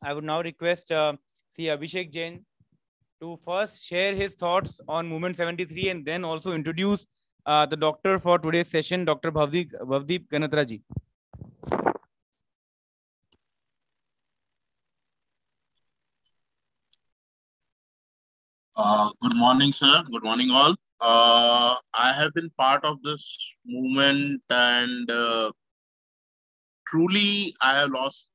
I would now request C. Abhishek Jain to first share his thoughts on Movement 73 and then also introduce the doctor for today's session, Dr. Bhavdeep Ganatra ji. Good morning, sir. Good morning, all. I have been part of this movement, and truly, I have lost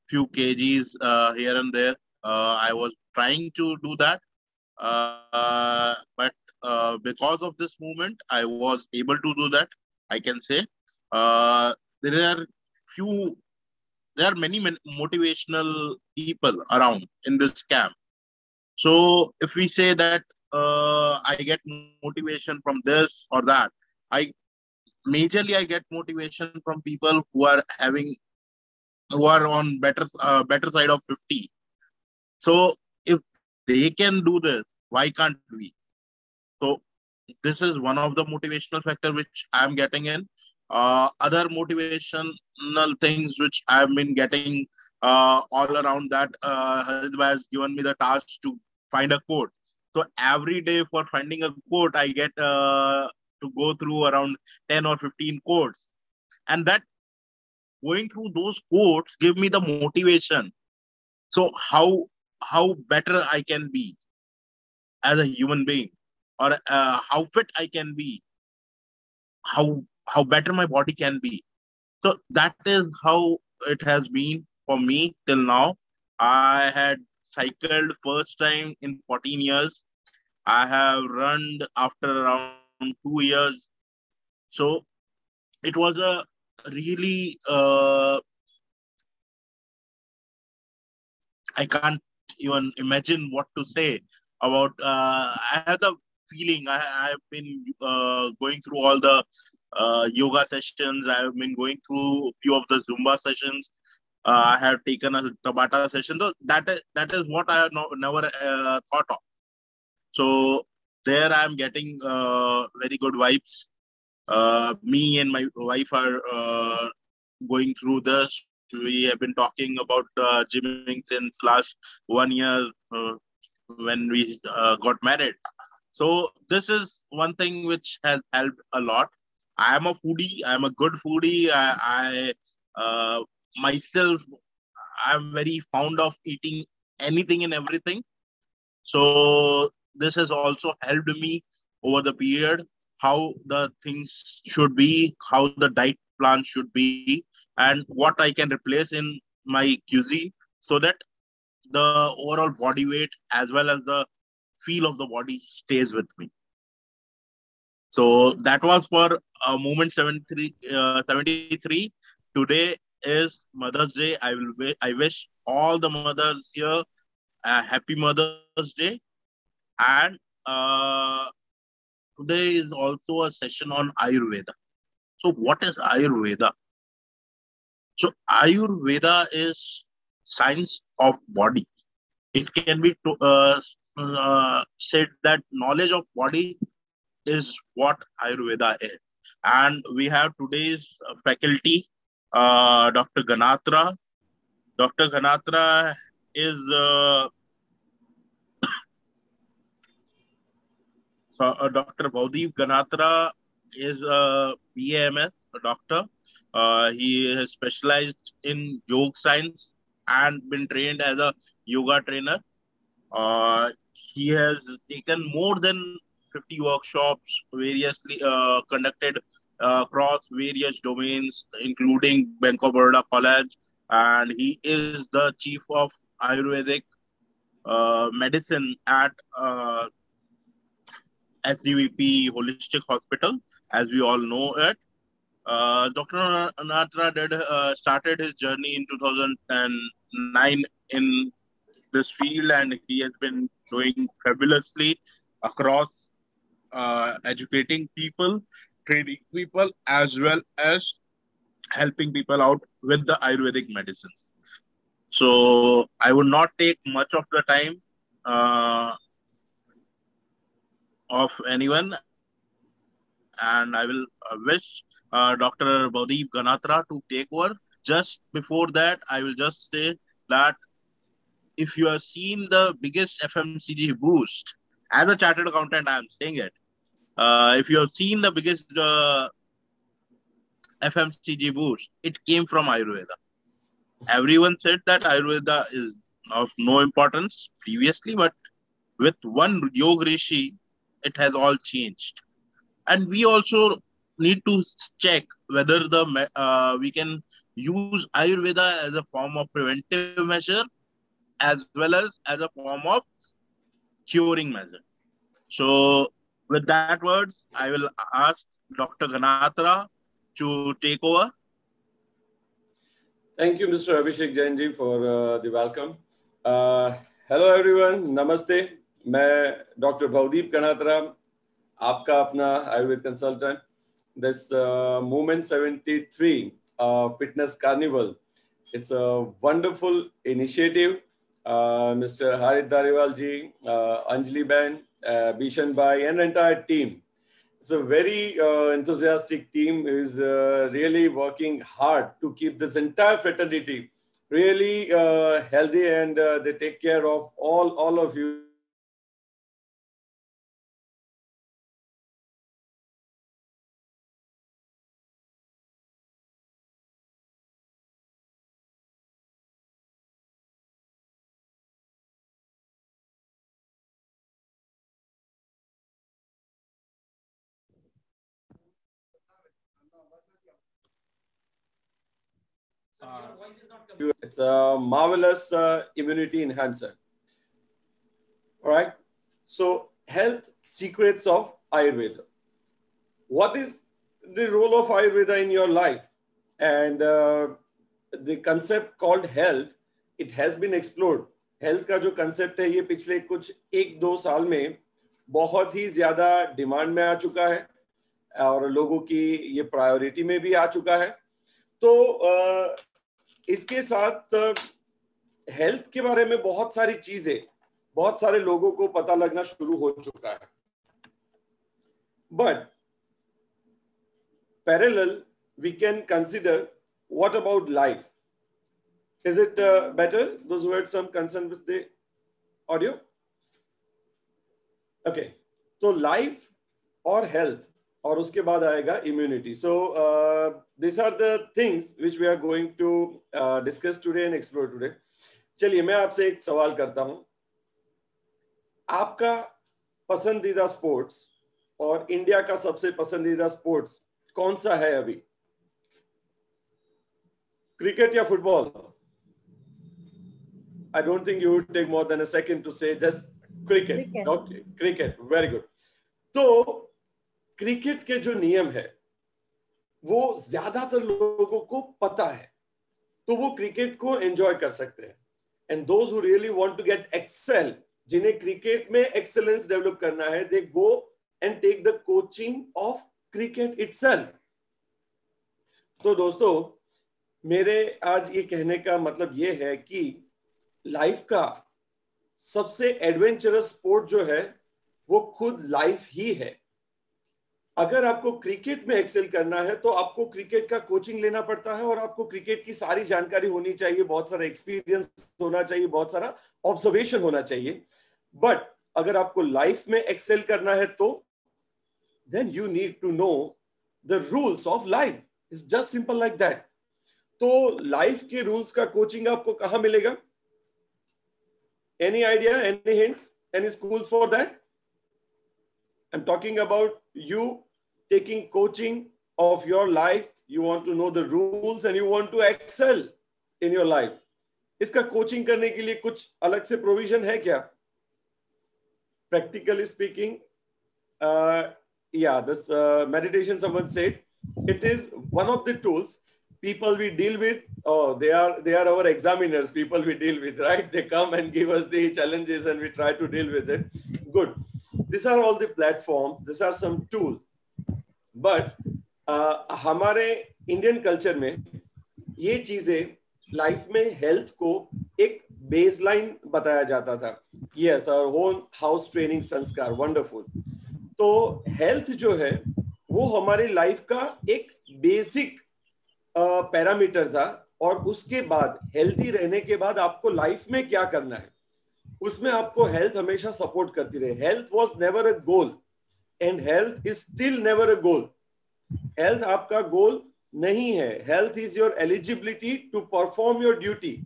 few kgs here and there. I was trying to do that, but because of this movement, I was able to do that. I can say there are few, there are many motivational people around in this camp. So if we say that I get motivation from this or that, I majorly I get motivation from people who are on better side of 50. So if they can do this, why can't we? So this is one of the motivational factor which I'm getting in. Other motivational things which I've been getting all around that Haridva has given me the task to find a quote. So every day for finding a quote, I get to go through around 10 or 15 quotes. And that going through those quotes give me the motivation. So how better I can be as a human being, or how fit I can be, how better my body can be. So that is how it has been for me till now. I had cycled first time in 14 years. I have run after around 2 years. So it was a really I can't even imagine what to say about. I have the feeling I've been going through all the yoga sessions. I have been going through a few of the Zumba sessions. I have taken a Tabata session. So that is what I have never thought of. So there I am getting very good vibes. Me and my wife are going through this. We have been talking about gymming since last 1 year when we got married. So this is one thing which has helped a lot. I am a foodie. I am a good foodie. I myself, I'm very fond of eating anything and everything. So this has also helped me over the period how the things should be, how the diet plan should be, and what I can replace in my cuisine so that the overall body weight as well as the feel of the body stays with me. So that was for Movement 73. Today is Mother's Day. I wish all the mothers here a happy Mother's Day. And today is also a session on Ayurveda. So what is Ayurveda? So Ayurveda is science of body. It can be said that knowledge of body is what Ayurveda is. And we have today's faculty, Dr. Ganatra. Dr. Ganatra is Dr. Bhavdeep Ganatra is a BAMS, a doctor. He has specialized in yoga science and been trained as a yoga trainer. Uh, he has taken more than 50 workshops, variously conducted across various domains, including Bank of Baroda College, and he is the chief of Ayurvedic medicine at SDVP Holistic Hospital, as we all know it. Dr. Natra started his journey in 2009 in this field, and he has been doing fabulously across educating people, training people, as well as helping people out with the Ayurvedic medicines. So I would not take much of the time of anyone, and I will wish Dr. Bhavdeep Ganatra to take over. Just before that, I will just say that if you have seen the biggest FMCG boost, as a chartered accountant, I am saying it. If you have seen the biggest FMCG boost, it came from Ayurveda. Everyone said that Ayurveda is of no importance previously, but with one Yoga Rishi, it has all changed. And we also need to check whether we can use Ayurveda as a form of preventive measure as well as a form of curing measure. So with that words, I will ask Dr. Ganatra to take over. Thank you, Mr. Abhishek Jain ji, for the welcome. Hello everyone, namaste. मैं doctor Bhavdeep कनात्रा, आपका अपना Ayurveda consultant. This Movement 73 Fitness Carnival, it's a wonderful initiative. Mr. Harith Dariwal ji, Anjali Ben, Bishan Bhai, and entire team. It's a very enthusiastic team who is really working hard to keep this entire fraternity really healthy, and they take care of all of you. It's a marvelous immunity enhancer. All right. So, health secrets of Ayurveda. What is the role of Ayurveda in your life? And the concept called health, it has been explored. Health का जो concept है, ये पिछले कुछ 1-2 साल में बहुत ही ज़्यादा डिमांड में आ चुका है और लोगों की ये प्रायोरिटी में भी आ चुका है. तो इसके साथ हेल्थ के बारे में बहुत सारी चीजें, बहुत सारे लोगों को पता लगना शुरू हो चुका है. But parallel, we can consider what about life? Is it better? Those who had some concern with the audio? Okay. So life or health, और उसके बाद आएगा immunity. So these are the things which we are going to discuss today and explore today. चलिए मैं आपसे एक सवाल करता हूं. आपका पसंदीदा स्पोर्ट्स और इंडिया का सबसे पसंदीदा स्पोर्ट्स कौन सा है अभी? क्रिकेट या football? I don't think you would take more than a second to say just cricket. Okay, cricket. Very good. तो क्रिकेट के जो नियम है वो ज्यादातर लोगों को पता है, तो वो क्रिकेट को एंजॉय कर सकते हैं. And those who really want to get excel, जिन्हें क्रिकेट में एक्सेलेंस डेवलप करना है, they go and take the coaching of cricket itself. तो दोस्तों, मेरे आज ये कहने का मतलब ये है कि लाइफ का सबसे एडवेंचरस स्पोर्ट जो है वो खुद लाइफ ही है. अगर आपको क्रिकेट में एक्सेल करना है तो आपको क्रिकेट का कोचिंग लेना पड़ता है और आपको क्रिकेट की सारी जानकारी होनी चाहिए, बहुत सारा एक्सपीरियंस होना चाहिए, बहुत सारा ऑब्जर्वेशन होना चाहिए. बट अगर आपको लाइफ में एक्सेल करना है तो then you need to know the rules of life. It's just simple like that. तो लाइफ के रूल्स का कोचिंग आपको कहां मिलेगा? Any idea, any hints, any schools for that? I'm talking about you taking coaching of your life. You want to know the rules and you want to excel in your life. इसका coaching करने के लिए कुछ अलग से provision है क्या? Practically speaking, this meditation, someone said, it is one of the tools people we deal with. Oh, they are our examiners, people we deal with, right? They come and give us the challenges and we try to deal with it. Good. These are all the platforms. These are some tools. But हमारे Indian culture में ये चीजें life में health को एक baseline बताया जाता था. Yes, our home house training संस्कार, वंडरफुल. तो हेल्थ जो है वो हमारी लाइफ का एक बेसिक पैरामीटर था और उसके बाद हेल्दी रहने के बाद आपको लाइफ में क्या करना है, उसमें आपको हेल्थ हमेशा सपोर्ट करती रहे. Health was never a goal and health is still never a goal. Health आपका गोल नहीं है. Health is your eligibility to perform your duty.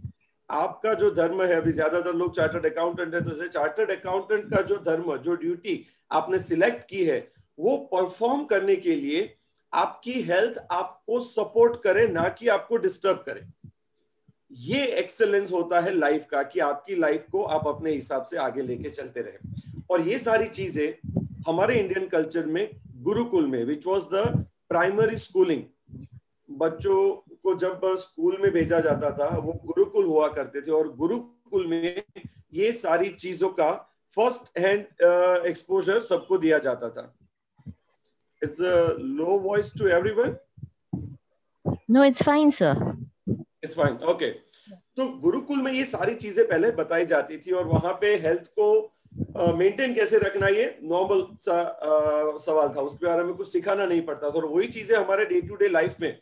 आपका जो धर्म है, अभी ज्यादातर लोग चार्टर्ड अकाउंटेंट है, तो चार्टर्ड अकाउंटेंट का जो धर्म, जो ड्यूटी आपने सिलेक्ट की है, वो परफॉर्म करने के लिए आपकी हेल्थ आपको सपोर्ट करे, ना कि आपको डिस्टर्ब करे. ये एक्सेलेंस होता है लाइफ का, कि आपकी लाइफ को आप अपने हिसाब से आगे लेके चलते रहे. और ये सारी चीजें हमारे इंडियन कल्चर में गुरुकुल में, which was the primary schooling, बच्चों को जब स्कूल में भेजा जाता था वो गुरुकुल हुआ करते थे, और गुरुकुल में ये सारी चीजों का फर्स्ट हैंड एक्सपोजर सबको दिया जाता था. It's a low voice to everyone. No, it's fine sir. It's fine, okay. तो गुरुकुल में ये सारी चीजें पहले बताई जाती थी, और वहां पे हेल्थ को मेंटेन कैसे रखना ये नॉर्मल सवाल था. उसके बारे में कुछ सिखाना नहीं पड़ता था. और वही चीजें हमारे डे टू डे लाइफ में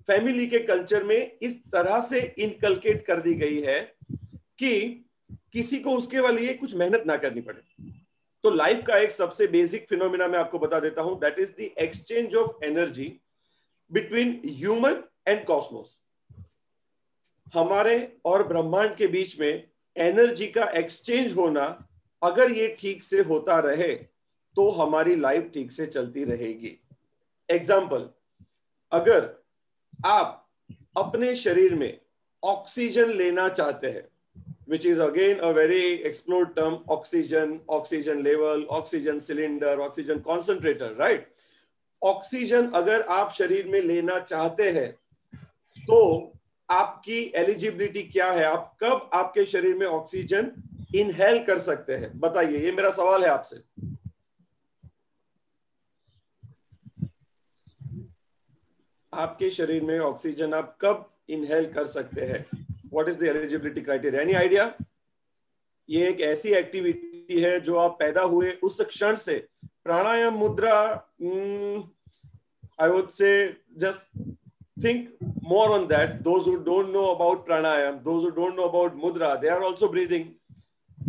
फैमिली के कल्चर में इस तरह से इनकलकेट कर दी गई है कि किसी को उसके लिए कुछ मेहनत ना करनी पड़े. तो लाइफ का एक सबसे बेसिक फिनोमिना मैं आपको बता देता हूं, that is the exchange of energy between human and Cosmos. हमारे और ब्रह्मांड के बीच में एनर्जी का एक्सचेंज होना, अगर ये ठीक से होता रहे तो हमारी लाइफ ठीक से चलती रहेगी. एग्जाम्पल, अगर आप अपने शरीर में ऑक्सीजन लेना चाहते हैं, which is again a very explored term, oxygen level, oxygen cylinder, oxygen concentrator, right? Oxygen अगर आप शरीर में लेना चाहते हैं तो आपकी एलिजिबिलिटी क्या है? आप कब आपके शरीर में ऑक्सीजन इनहेल कर सकते हैं? बताइए, ये मेरा सवाल है आपसे. आपके शरीर में ऑक्सीजन आप कब इनहेल कर सकते हैं? What is the eligibility criteria? Any idea? ये एक ऐसी एक्टिविटी है जो आप पैदा हुए उस क्षण से, प्राणायाम मुद्रा, I would say just think more on that. Those who don't know about pranayam, those who don't know about mudra, they are also breathing.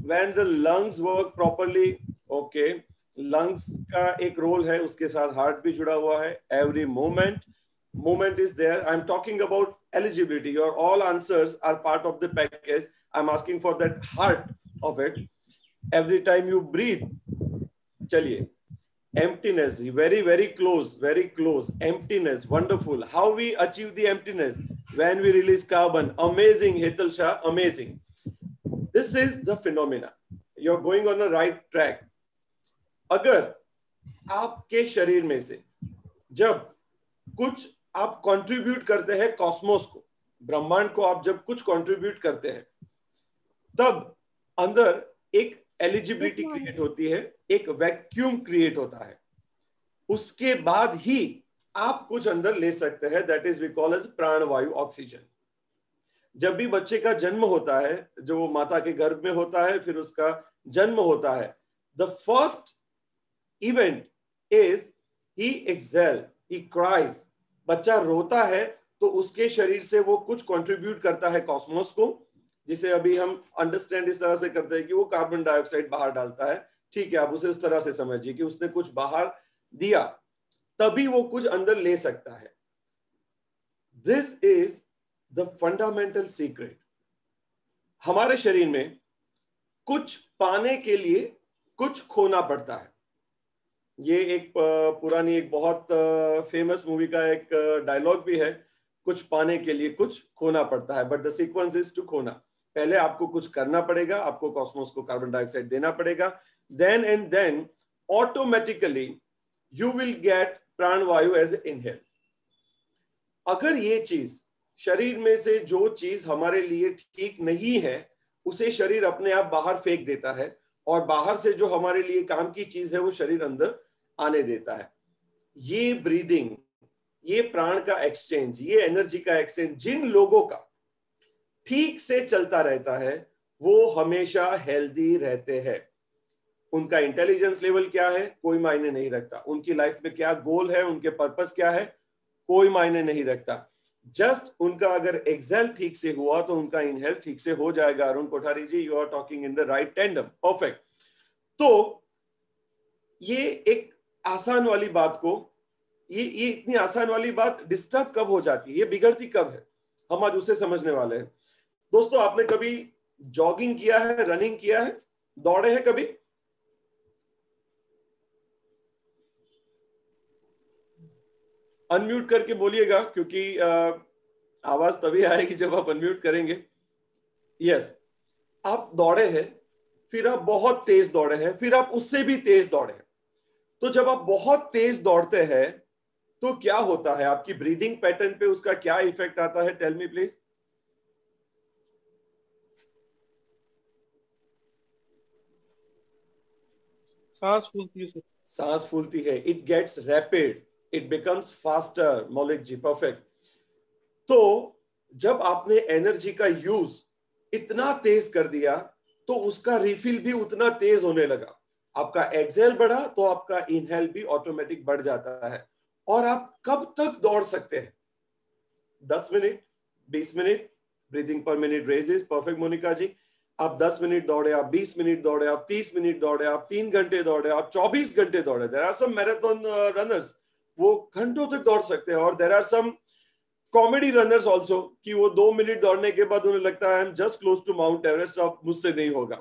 When the lungs work properly, okay, lungs का एक role है, उसके साथ heart भी जुड़ा हुआ है. Every moment is there. I'm talking about eligibility. Your all answers are part of the package. I'm asking for that heart of it. Every time you breathe, chaliye, emptiness, very close, emptiness, wonderful. How we achieve the emptiness? When we release carbon. Amazing, Hetal Shah, amazing. This is the phenomena. You're going on the right track. अगर आपके शरीर में से जब कुछ आप contribute करते हैं कॉस्मोस को, ब्रह्मांड को, आप जब कुछ कंट्रीब्यूट करते हैं, तब अंदर एक एलिजिबिलिटी क्रिएट होती है, एक वैक्यूम क्रिएट होता है. उसके बाद ही आप कुछ अंदर ले सकते हैं. That is we call as प्राणवायु, ऑक्सीजन. जब भी बच्चे का जन्म होता है, जो वो माता के गर्भ में होता है, फिर उसका जन्म होता है, the first event is he exhale, he cries. बच्चा रोता है तो उसके शरीर से वो कुछ कंट्रीब्यूट करता है कॉस्मोस को, जिसे अभी हम अंडरस्टैंड इस तरह से करते हैं कि वो कार्बन डाइऑक्साइड बाहर डालता है. ठीक है, आप उसे उस तरह से समझिए कि उसने कुछ बाहर दिया, तभी वो कुछ अंदर ले सकता है. This is the fundamental secret. हमारे शरीर में कुछ पाने के लिए कुछ खोना पड़ता है. ये एक पुरानी, एक बहुत फेमस मूवी का एक डायलॉग भी है, कुछ पाने के लिए कुछ खोना पड़ता है. But the sequence is to खोना. पहले आपको कुछ करना पड़ेगा, आपको कॉस्मोस को कार्बन डाइऑक्साइड देना पड़ेगा. Then and then automatically you will get प्राणवायु एज इनहेल. अगर ये चीज, शरीर में से जो चीज हमारे लिए ठीक नहीं है, उसे शरीर अपने आप बाहर फेंक देता है, और बाहर से जो हमारे लिए काम की चीज है वो शरीर अंदर आने देता है. ये ब्रीदिंग, ये प्राण का एक्सचेंज, ये एनर्जी का एक्सचेंज जिन लोगों का ठीक से चलता रहता है, वो हमेशा हेल्दी रहते हैं. उनका इंटेलिजेंस लेवल क्या है कोई मायने नहीं रखता. उनकी लाइफ में क्या गोल है, उनके पर्पस क्या है कोई मायने नहीं रखता. जस्ट उनका अगर एक्सेल ठीक से हुआ तो उनका इनहेल ठीक से हो जाएगा। Arun Kothari ji, you are talking in the right tandem, perfect. तो ये एक आसान वाली बात को, ये इतनी आसान वाली बात डिस्टर्ब कब हो जाती है, ये बिगड़ती कब है, हम आज उसे समझने वाले हैं। दोस्तों, आपने कभी जॉगिंग किया है, रनिंग किया है, दौड़े हैं कभी? अनम्यूट करके बोलिएगा, क्योंकि आवाज तभी आएगी जब आप अनम्यूट करेंगे। यस, आप दौड़े हैं, फिर आप बहुत तेज दौड़े हैं, फिर आप उससे भी तेज दौड़े हैं। तो जब आप बहुत तेज दौड़ते हैं तो क्या होता है, आपकी ब्रीदिंग पैटर्न पे उसका क्या इफेक्ट आता है? Tell me please. सांस फूलती है। सांस फूलती है, it gets rapid, it becomes faster. Maulik ji, perfect. तो जब आपने एनर्जी का यूज इतना तेज कर दिया तो उसका रिफिल भी उतना तेज होने लगा। आपका एक्सेल बढ़ा तो आपका इनहेल भी ऑटोमेटिक बढ़ जाता है। और आप कब तक दौड़ सकते हैं? 10 मिनट, 20 मिनट, ब्रीदिंग पर minute raises, perfect Monica ji. आप 10 मिनट दौड़े, आप 20 मिनट दौड़े, आप 30 मिनट दौड़े, आप 3 घंटे दौड़े, आप 24 घंटे दौड़े। There are some marathon runners, वो घंटों तक दौड़ सकते हैं। और there are some comedy runners also कि वो 2 मिनट दौड़ने के बाद उन्हें लगता है I am just close to Mount Everest, अब मुझसे नहीं होगा।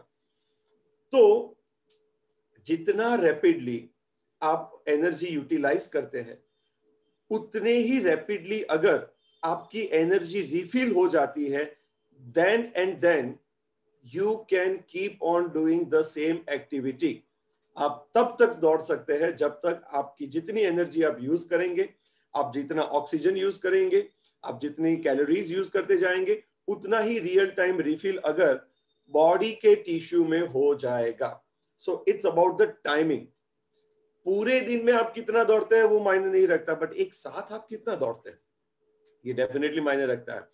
तो जितना रैपिडली आप एनर्जी यूटिलाइज करते हैं, उतने ही रैपिडली अगर आपकी एनर्जी रिफिल हो जाती है, then and then you can keep on doing the same activity. आप तब तक दौड़ सकते हैं जब तक आपकी जितनी एनर्जी आप यूज करेंगे, आप जितना ऑक्सीजन यूज करेंगे, आप जितनी कैलोरीज यूज करते जाएंगे, उतना ही रियल टाइम रिफिल अगर बॉडी के टिश्यू में हो जाएगा। So it's about the timing. पूरे दिन में आप कितना दौड़ते हैं वो मायने नहीं रखता, बट एक साथ आप कितना दौड़ते हैं ये डेफिनेटली मायने रखता है।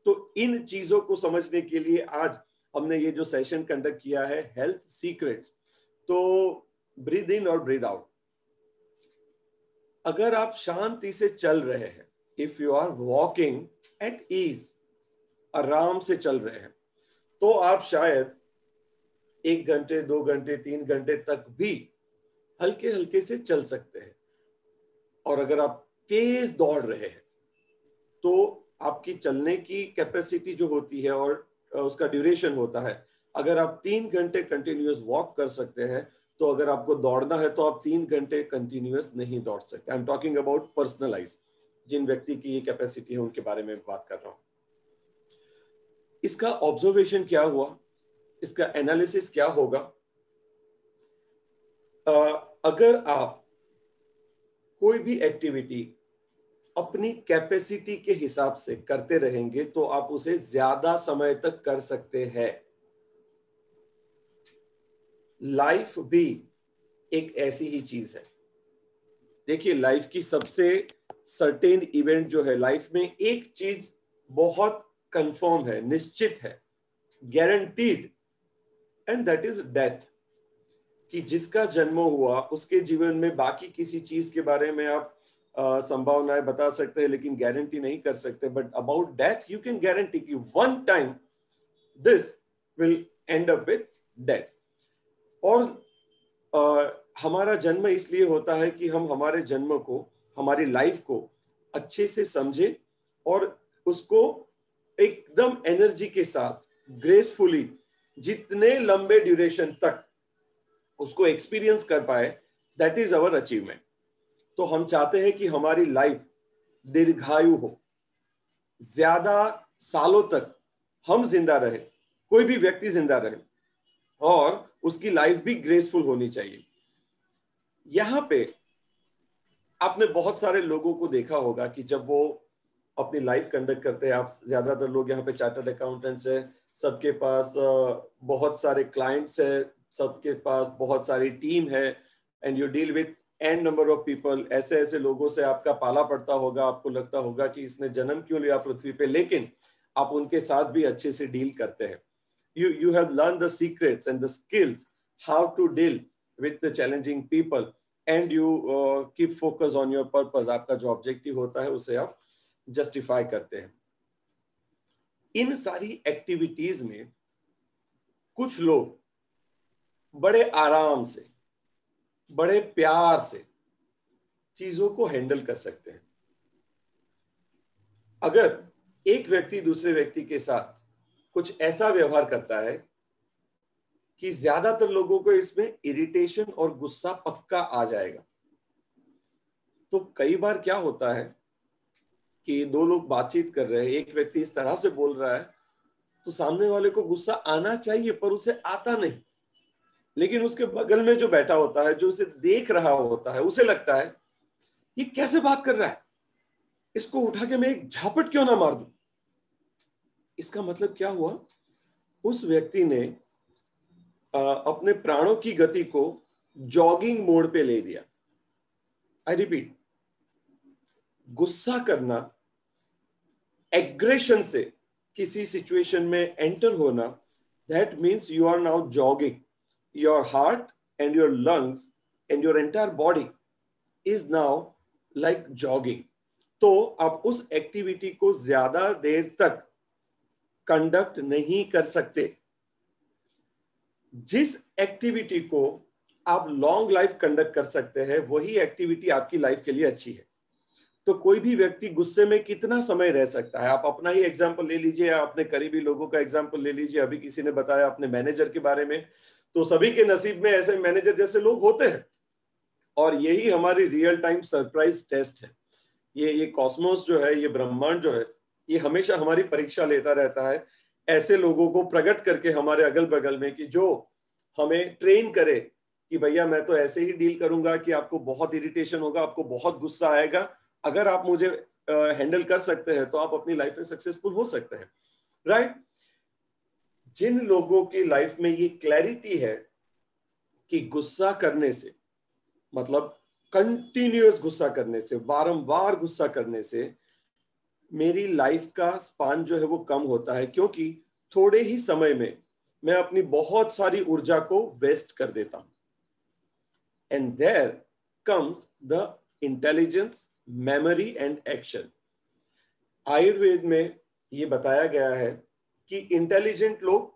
तो इन चीजों को समझने के लिए आज हमने ये जो सेशन कंडक्ट किया है, हेल्थ सीक्रेट्स। तो ब्रीद इन और ब्रीद आउट। अगर आप शांति से चल रहे हैं, if you are walking at ease, आराम से चल रहे हैं, तो आप शायद 1 घंटे, 2 घंटे, 3 घंटे तक भी हल्के हल्के से चल सकते हैं। और अगर आप तेज दौड़ रहे हैं तो आपकी चलने की कैपेसिटी जो होती है और उसका ड्यूरेशन होता है, अगर आप 3 घंटे कंटिन्यूअस वॉक कर सकते हैं, तो अगर आपको दौड़ना है तो आप 3 घंटे कंटिन्यूअस नहीं दौड़ सकते। I am talking about personalise, जिन व्यक्ति की ये कैपेसिटी है उनके बारे में बात कर रहा हूं। इसका ऑब्जर्वेशन क्या हुआ, इसका एनालिसिस क्या होगा? अगर आप कोई भी एक्टिविटी अपनी कैपेसिटी के हिसाब से करते रहेंगे तो आप उसे ज्यादा समय तक कर सकते हैं। लाइफ भी एक ऐसी ही चीज है। देखिए, लाइफ की सबसे सर्टेन इवेंट जो है, लाइफ में एक चीज बहुत कंफर्म है, निश्चित है, guaranteed, and that is death. कि जिसका जन्म हुआ उसके जीवन में बाकी किसी चीज के बारे में आप संभावनाएं बता सकते हैं, लेकिन गारंटी नहीं कर सकते। But about death you can guarantee कि one time this will end up with death. और हमारा जन्म इसलिए होता है कि हम हमारे जन्म को, हमारी लाइफ को अच्छे से समझे और उसको एकदम एनर्जी के साथ, ग्रेसफुली, जितने लंबे ड्यूरेशन तक उसको एक्सपीरियंस कर पाए, दैट इज अवर अचीवमेंट। तो हम चाहते हैं कि हमारी लाइफ दीर्घायु हो, ज्यादा सालों तक हम जिंदा रहे, कोई भी व्यक्ति जिंदा रहे, और उसकी लाइफ भी ग्रेसफुल होनी चाहिए। यहां पे आपने बहुत सारे लोगों को देखा होगा कि जब वो अपनी लाइफ कंडक्ट करते हैं, आप ज्यादातर लोग यहाँ पे चार्टर्ड अकाउंटेंट्स है, सबके पास बहुत सारे क्लाइंट्स है, सबके पास बहुत सारी टीम है, and you deal with an number of people. ऐसे ऐसे लोगों से आपका पाला पड़ता होगा, आपको लगता होगा कि इसने जन्म क्यों लिया पृथ्वी पे, लेकिन आप उनके साथ भी अच्छे से डील करते हैं। you have learned the secrets and the skills how to deal with the challenging people, and you keep focus on your purpose। आपका जो ऑब्जेक्टिव होता है उसे आप जस्टिफाई करते हैं। इन सारी एक्टिविटीज में कुछ लोग बड़े आराम से, बड़े प्यार से चीजों को हैंडल कर सकते हैं। अगर एक व्यक्ति दूसरे व्यक्ति के साथ कुछ ऐसा व्यवहार करता है कि ज्यादातर लोगों को इसमें इरिटेशन और गुस्सा पक्का आ जाएगा, तो कई बार क्या होता है कि दो लोग बातचीत कर रहे हैं, एक व्यक्ति इस तरह से बोल रहा है तो सामने वाले को गुस्सा आना चाहिए पर उसे आता नहीं, लेकिन उसके बगल में जो बैठा होता है, जो उसे देख रहा होता है, उसे लगता है ये कैसे बात कर रहा है, इसको उठा के मैं एक झापट क्यों ना मार दूं। इसका मतलब क्या हुआ, उस व्यक्ति ने अपने प्राणों की गति को जॉगिंग मोड पे ले दिया। आई रिपीट, गुस्सा करना, एग्रेशन से किसी सिचुएशन में एंटर होना, that means you are now jogging. Your heart and your lungs and your entire body is now like jogging. तो आप उस एक्टिविटी को ज्यादा देर तक कंडक्ट नहीं कर सकते। जिस एक्टिविटी को आप लॉन्ग लाइफ कंडक्ट कर सकते हैं, वही एक्टिविटी आपकी लाइफ के लिए अच्छी है। तो कोई भी व्यक्ति गुस्से में कितना समय रह सकता है, आप अपना ही एग्जांपल ले लीजिए, अपने करीबी लोगों का एग्जांपल ले लीजिए। अभी किसी ने बताया अपने मैनेजर के बारे में, तो सभी के नसीब में ऐसे मैनेजर जैसे लोग होते हैं, और यही हमारी रियल टाइम सरप्राइज टेस्ट है। ये कॉस्मोस जो है, ये ब्रह्मांड जो है, ये हमेशा हमारी परीक्षा लेता रहता है, ऐसे लोगों को प्रकट करके हमारे अगल बगल में, कि जो हमें ट्रेन करे कि भैया मैं तो ऐसे ही डील करूंगा कि आपको बहुत इरिटेशन होगा, आपको बहुत गुस्सा आएगा। अगर आप मुझे हैंडल कर सकते हैं तो आप अपनी लाइफ में सक्सेसफुल हो सकते हैं, राइट? जिन लोगों की लाइफ में ये क्लैरिटी है कि गुस्सा करने से, मतलब कंटिन्यूअस गुस्सा करने से, बारंबार गुस्सा करने से मेरी लाइफ का स्पान जो है वो कम होता है, क्योंकि थोड़े ही समय में मैं अपनी बहुत सारी ऊर्जा को वेस्ट कर देता हूं। And there comes the intelligence, memory and action. Ayurveda में ये बताया गया है कि इंटेलिजेंट लोग,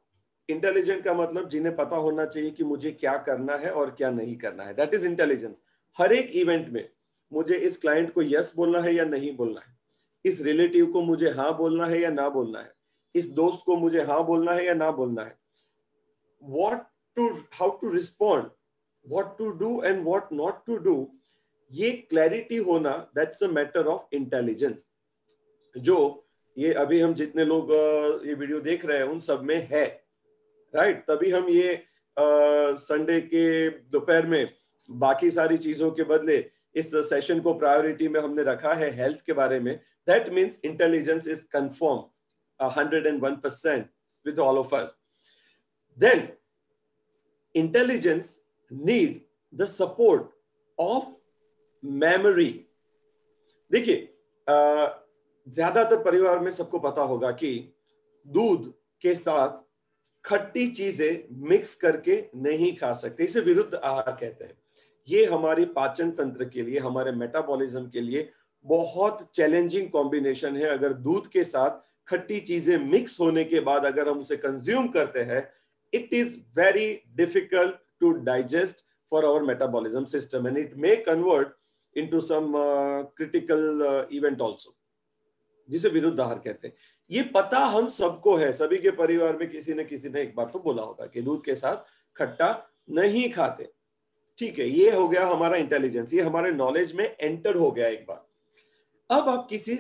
इंटेलिजेंट का मतलब जिन्हें पता होना चाहिए कि मुझे क्या करना है और क्या नहीं करना है, दैट इज इंटेलिजेंस। हर एक इवेंट में मुझे इस क्लाइंट को यस बोलना है या नहीं बोलना है, इस रिलेटिव को मुझे हाँ बोलना है या ना बोलना है, इस दोस्त को मुझे हाँ बोलना है या ना बोलना है, how to respond, what to do and what not to do, ये क्लैरिटी होना, that's a matter of intelligence, जो ये अभी हम जितने लोग ये वीडियो देख रहे हैं उन सब में है, राइट? तभी हम ये संडे के दोपहर में बाकी सारी चीजों के बदले इस सेशन को प्रायोरिटी में हमने रखा है हेल्थ के बारे में। That means intelligence is confirm 101% with all of us. Then intelligence need the support of memory. देखिए, ज्यादातर परिवार में सबको पता होगा कि दूध के साथ खट्टी चीजें मिक्स करके नहीं खा सकते, इसे विरुद्ध आहार कहते हैं। ये हमारे पाचन तंत्र के लिए, हमारे मेटाबॉलिज्म के लिए बहुत चैलेंजिंग कॉम्बिनेशन है। अगर दूध के साथ खट्टी चीजें मिक्स होने के बाद अगर हम उसे कंज्यूम करते हैं, it is very difficult to digest for our metabolism system and it may convert into some critical event also, जिसे विरुद्ध आहार कहते हैं। ये पता हम सबको है, सभी के परिवार में किसी न किसी ने एक बार तो बोला होगा कि दूध के साथ खट्टा नहीं खाते। ठीक है, ये हो गया हमारा इंटेलिजेंस, ये हमारे नॉलेज में एंटर हो गया एक बार। अब आप किसी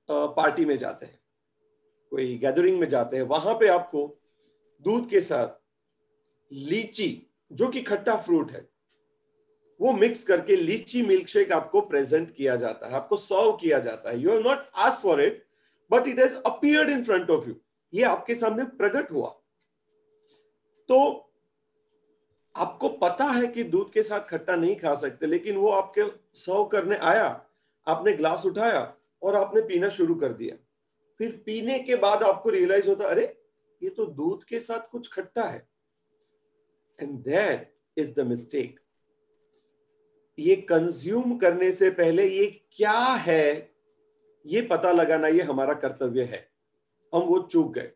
पार्टी में जाते हैं, कोई गैदरिंग में जाते हैं, वहां पे आपको दूध के साथ लीची, जो कि खट्टा फ्रूट है, वो मिक्स करके लीची मिल्क शेक आपको प्रेजेंट किया जाता है, आपको सर्व किया जाता है। You have not asked for it but it has appeared in front of you, ये आपके सामने प्रकट हुआ। तो आपको पता है कि दूध के साथ खट्टा नहीं खा सकते, लेकिन वो आपके सर्व करने आया, आपने ग्लास उठाया और आपने पीना शुरू कर दिया। फिर पीने के बाद आपको रियलाइज होता, अरे ये तो दूध के साथ कुछ खट्टा है। And that is the mistake. ये कंज्यूम करने से पहले ये क्या है ये पता लगाना ये हमारा कर्तव्य है, हम वो चूक गए।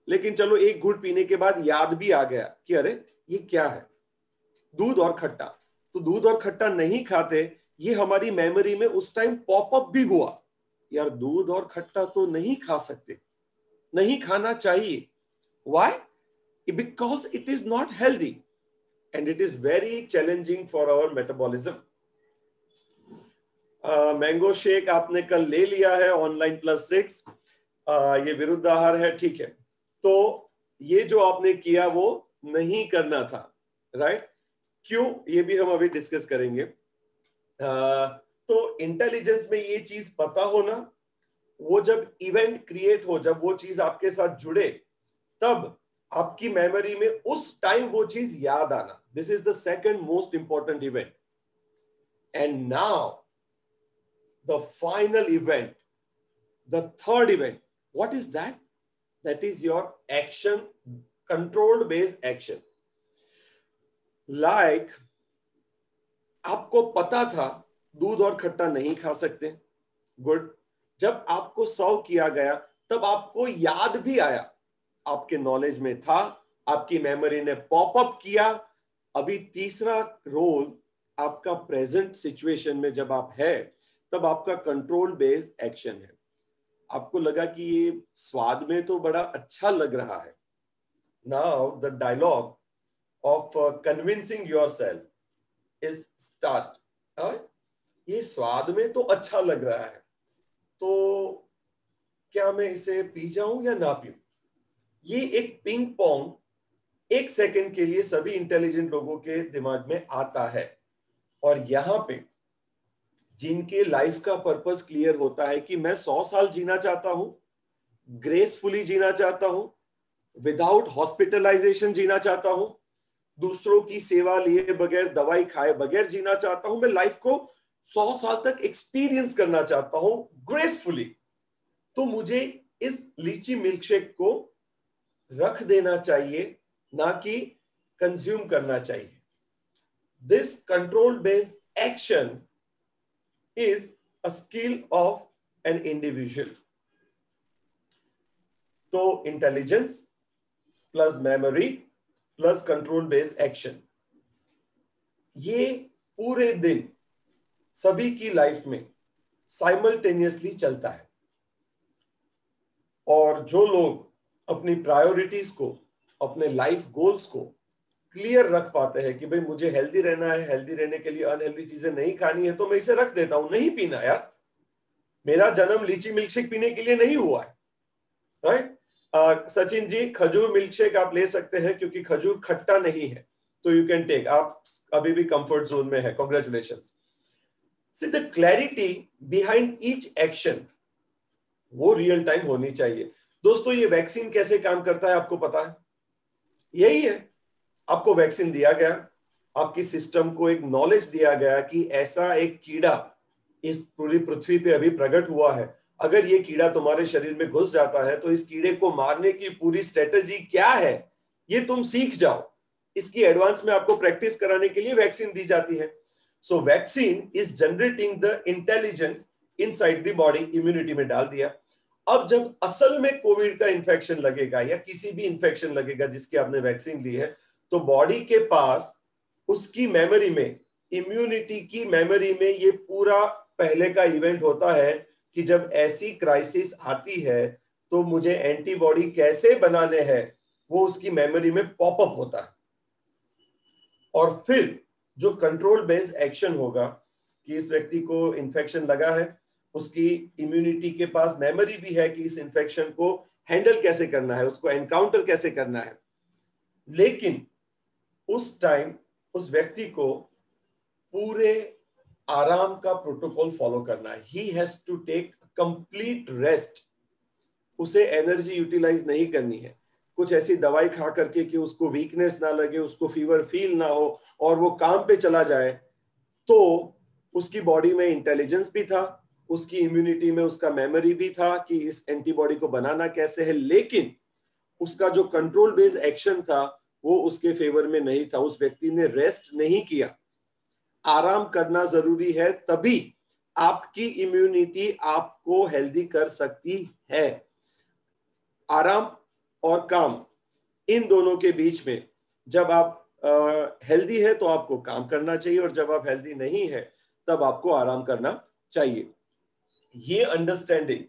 लेकिन चलो एक घूंट पीने के बाद याद भी आ गया कि अरे ये क्या है, दूध और खट्टा। तो दूध और खट्टा नहीं खाते, ये हमारी मेमोरी में उस टाइम पॉपअप भी हुआ, यार दूध और खट्टा तो नहीं खा सकते, नहीं खाना चाहिए। Why? Because it is not healthy and it is very challenging for our metabolism. Mango shake आपने कल ले लिया है ऑनलाइन +6, ये विरुद्ध आहार है, ठीक है। तो ये जो आपने किया वो नहीं करना था, राइट? क्यों, ये भी हम अभी डिस्कस करेंगे। तो इंटेलिजेंस में ये चीज पता होना, वो जब इवेंट क्रिएट हो, जब वो चीज आपके साथ जुड़े, तब आपकी मेमोरी में उस टाइम वो चीज याद आना। This is the second most important event. And now the final event, the third event, what is that? That is your action, controlled based action. Like आपको पता था दूध और खट्टा नहीं खा सकते, गुड। जब आपको सर्व किया गया तब आपको याद भी आया, आपके नॉलेज में था, आपकी मेमोरी ने पॉपअप किया। अभी तीसरा रोल आपका प्रेजेंट सिचुएशन में जब आप है, तब आपका कंट्रोल बेस्ड एक्शन है। आपको लगा कि ये स्वाद में तो बड़ा अच्छा लग रहा है। Now the dialogue of convincing yourself is start. ये स्वाद में तो अच्छा लग रहा है, तो क्या मैं इसे पी जाऊं या ना पीऊं? ये एक पिंग पोंग 1 सेकंड के लिए सभी इंटेलिजेंट लोगों के दिमाग में आता है। और यहां पे जिनके लाइफ का पर्पस क्लियर होता है कि मैं 100 साल जीना चाहता हूं, ग्रेसफुली जीना चाहता हूं, विदाउट हॉस्पिटलाइजेशन जीना चाहता हूं, दूसरों की सेवा लिए बगैर, दवाई खाए बगैर जीना चाहता हूं, मैं लाइफ को 100 साल तक एक्सपीरियंस करना चाहता हूं ग्रेसफुली, तो मुझे इस लीची मिल्कशेक को रख देना चाहिए, ना कि कंज्यूम करना चाहिए। This control based action is a skill of an individual. तो intelligence plus memory plus control based action, ये पूरे दिन सभी की लाइफ में साइमल्टेनियसली चलता है। और जो लोग अपनी प्रायोरिटीज को, अपने लाइफ गोल्स को क्लियर रख पाते हैं कि भाई मुझे हेल्दी रहना है, हेल्दी रहने के लिए अनहेल्दी चीजें नहीं खानी है, तो मैं इसे रख देता हूं, नहीं पीना यार, मेरा जन्म लीची मिल्कशेक पीने के लिए नहीं हुआ है, राइट? सचिन जी, खजूर मिल्कशेक आप ले सकते हैं क्योंकि खजूर खट्टा नहीं है, तो यू कैन टेक, आप अभी भी कंफर्ट जोन में है, congratulations. See the clarity behind each action, वो रियल टाइम होनी चाहिए। दोस्तों, ये वैक्सीन कैसे काम करता है आपको पता है? यही है, आपको वैक्सीन दिया गया, आपकी सिस्टम को एक नॉलेज दिया गया कि ऐसा एक कीड़ा इस पूरी पृथ्वी पे अभी प्रकट हुआ है, अगर ये कीड़ा तुम्हारे शरीर में घुस जाता है तो इस कीड़े को मारने की पूरी स्ट्रेटेजी क्या है ये तुम सीख जाओ। इसकी एडवांस में आपको प्रैक्टिस कराने के लिए वैक्सीन दी जाती है। So vaccine is generating the intelligence inside the body, immunity में डाल दिया। अब जब असल में कोविड का इन्फेक्शन लगेगा या किसी भी इन्फेक्शन लगेगा जिसकी आपने वैक्सीन ली है, तो बॉडी के पास उसकी मेमोरी में, इम्यूनिटी की मेमोरी में, ये पूरा पहले का इवेंट होता है कि जब ऐसी क्राइसिस आती है तो मुझे एंटीबॉडी कैसे बनाने हैं, वो उसकी मेमोरी में पॉपअप होता है। और फिर जो कंट्रोल बेस्ड एक्शन होगा कि इस व्यक्ति को इन्फेक्शन लगा है, उसकी इम्यूनिटी के पास मेमोरी भी है कि इस इन्फेक्शन को हैंडल कैसे करना है, उसको एनकाउंटर कैसे करना है। लेकिन उस टाइम उस व्यक्ति को पूरे आराम का प्रोटोकॉल फॉलो करना है। He has to take complete rest. उसे एनर्जी यूटिलाइज नहीं करनी है, कुछ ऐसी दवाई खा करके कि उसको वीकनेस ना लगे, उसको फीवर फील ना हो और वो काम पे चला जाए। तो उसकी बॉडी में इंटेलिजेंस भी था, उसकी इम्यूनिटी में उसका मेमोरी भी था कि इस एंटीबॉडी को बनाना कैसे है, लेकिन उसका जो कंट्रोल बेस्ड एक्शन था वो उसके फेवर में नहीं था। उस व्यक्ति ने रेस्ट नहीं किया। आराम करना जरूरी है, तभी आपकी इम्यूनिटी आपको हेल्दी कर सकती है। आराम और काम, इन दोनों के बीच में जब आप हेल्दी है तो आपको काम करना चाहिए, और जब आप हेल्दी नहीं है तब आपको आराम करना चाहिए। ये अंडरस्टैंडिंग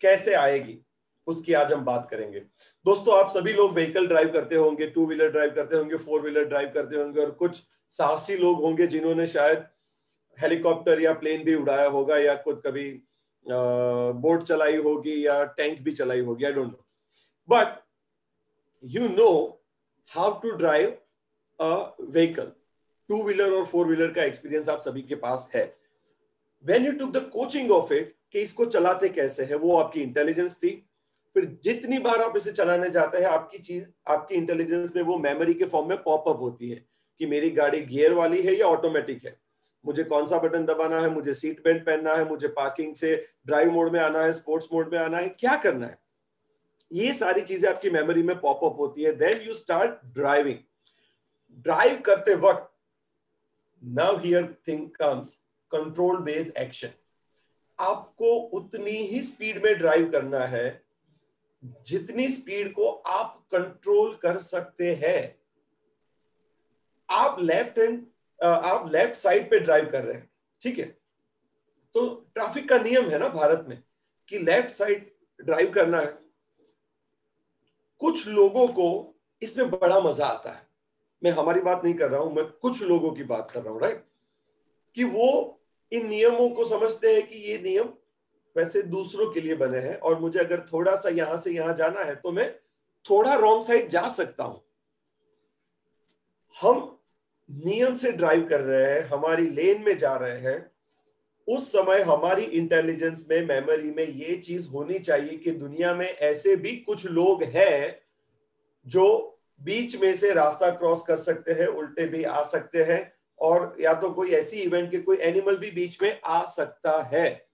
कैसे आएगी उसकी आज हम बात करेंगे। दोस्तों, आप सभी लोग व्हीकल ड्राइव करते होंगे, 2 व्हीलर ड्राइव करते होंगे, 4 व्हीलर ड्राइव करते होंगे, और कुछ साहसी लोग होंगे जिन्होंने शायद हेलीकॉप्टर या प्लेन भी उड़ाया होगा, या खुद कभी बोट चलाई होगी, या टैंक भी चलाई होगी, I don't know, but you know how to drive a vehicle. 2 wheeler और 4 व्हीलर का एक्सपीरियंस आप सभी के पास है। When you took the coaching of it, कि इसको चलाते कैसे है, वो आपकी इंटेलिजेंस थी। फिर जितनी बार आप इसे चलाने जाते हैं, आपकी इंटेलिजेंस में वो मेमोरी के फॉर्म में पॉपअप होती है कि मेरी गाड़ी गियर वाली है या ऑटोमेटिक है, मुझे कौन सा बटन दबाना है, मुझे सीट बेल्ट पहनना है, मुझे पार्किंग से ड्राइव मोड में आना है, स्पोर्ट्स मोड में आना है, क्या करना है। ये सारी चीजें आपकी मेमोरी में पॉपअप होती है। Then you start driving. Drive करते वक्त now here thing comes control based action. आपको उतनी ही स्पीड में ड्राइव करना है जितनी स्पीड को आप कंट्रोल कर सकते हैं। आप लेफ्ट साइड पे ड्राइव कर रहे हैं, ठीक है, तो ट्रैफिक का नियम है ना भारत में कि लेफ्ट साइड ड्राइव करना है। कुछ लोगों को इसमें बड़ा मजा आता है, मैं हमारी बात नहीं कर रहा हूं, मैं कुछ लोगों की बात कर रहा हूं, राइट, कि वो इन नियमों को समझते हैं कि ये नियम वैसे दूसरों के लिए बने हैं, और मुझे अगर थोड़ा सा यहां से यहां जाना है तो मैं थोड़ा रॉन्ग साइड जा सकता हूं। हम नियम से ड्राइव कर रहे हैं, हमारी लेन में जा रहे हैं, उस समय हमारी इंटेलिजेंस में, मेमोरी में ये चीज होनी चाहिए कि दुनिया में ऐसे भी कुछ लोग हैं जो बीच में से रास्ता क्रॉस कर सकते हैं, उल्टे भी आ सकते हैं, और या तो कोई ऐसी इवेंट के कोई एनिमल भी बीच में आ सकता है।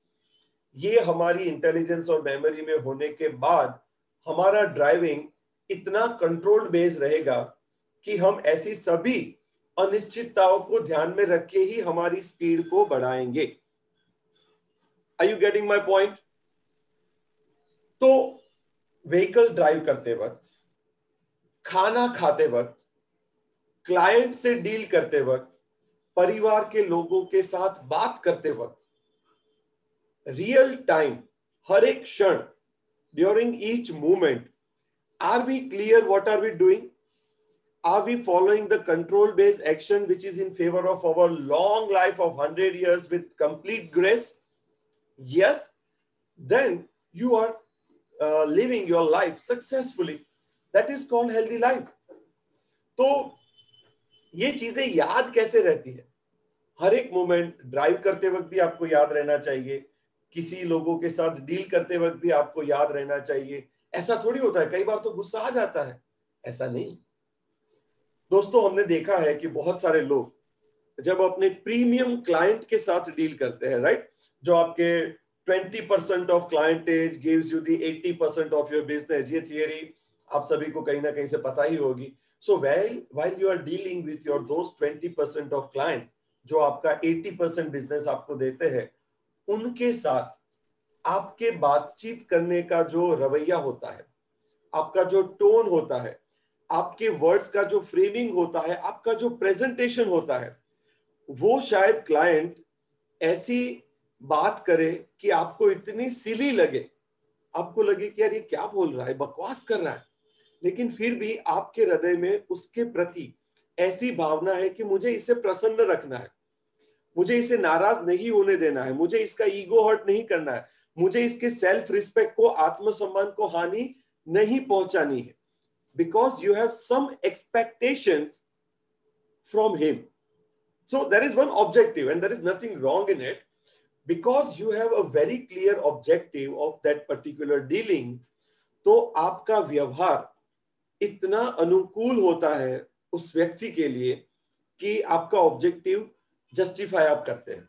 ये हमारी इंटेलिजेंस और मेमोरी में होने के बाद हमारा ड्राइविंग इतना कंट्रोल्ड बेस रहेगा कि हम ऐसी सभी अनिश्चितताओं को ध्यान में रख के ही हमारी स्पीड को बढ़ाएंगे। Are you getting my point? तो व्हीकल ड्राइव करते वक्त, खाना खाते वक्त, क्लाइंट से डील करते वक्त, परिवार के लोगों के साथ बात करते वक्त, रियल टाइम, हर एक क्षण, during each movement, are we clear what are we doing? Are we following the control based action which is in favor of our long life of 100 years with complete grace? Yes, then you are living your life successfully. That is called healthy life. तो ये चीजें याद कैसे रहती है? हर एक moment, drive करते वक्त भी आपको याद रहना चाहिए, किसी लोगों के साथ डील करते वक्त भी आपको याद रहना चाहिए। ऐसा थोड़ी होता है, कई बार तो गुस्सा आ जाता है, ऐसा नहीं। दोस्तों, हमने देखा है कि बहुत सारे लोग जब अपने प्रीमियम क्लाइंट के साथ डील करते हैं, राइट, जो आपके 20% of clientage gives you the 80% of your business, ये थियरी आप सभी को कहीं ना कहीं से पता ही होगी। So while you are dealing with your दोस्त 20% ऑफ क्लाइंट जो आपका 80% बिजनेस आपको देते हैं, उनके साथ आपके बातचीत करने का जो रवैया होता है, आपका जो टोन होता है, आपके वर्ड्स का जो फ्रेमिंग होता है, आपका जो प्रेजेंटेशन होता है, वो शायद क्लाइंट ऐसी बात करे कि आपको इतनी सिली लगे, आपको लगे कि यार ये क्या बोल रहा है, बकवास कर रहा है, लेकिन फिर भी आपके हृदय में उसके प्रति ऐसी भावना है कि मुझे इसे प्रसन्न रखना है, मुझे इसे नाराज नहीं होने देना है, मुझे इसका ईगो हर्ट नहीं करना है, मुझे इसके सेल्फ रिस्पेक्ट को, आत्मसम्मान को हानि नहीं पहुंचानी है, because you have some expectations from him. So there is one objective and there is nothing wrong in it, because you have a very clear objective of that particular dealing. तो आपका व्यवहार इतना अनुकूल होता है उस व्यक्ति के लिए कि आपका ऑब्जेक्टिव जस्टिफाई आप करते हैं।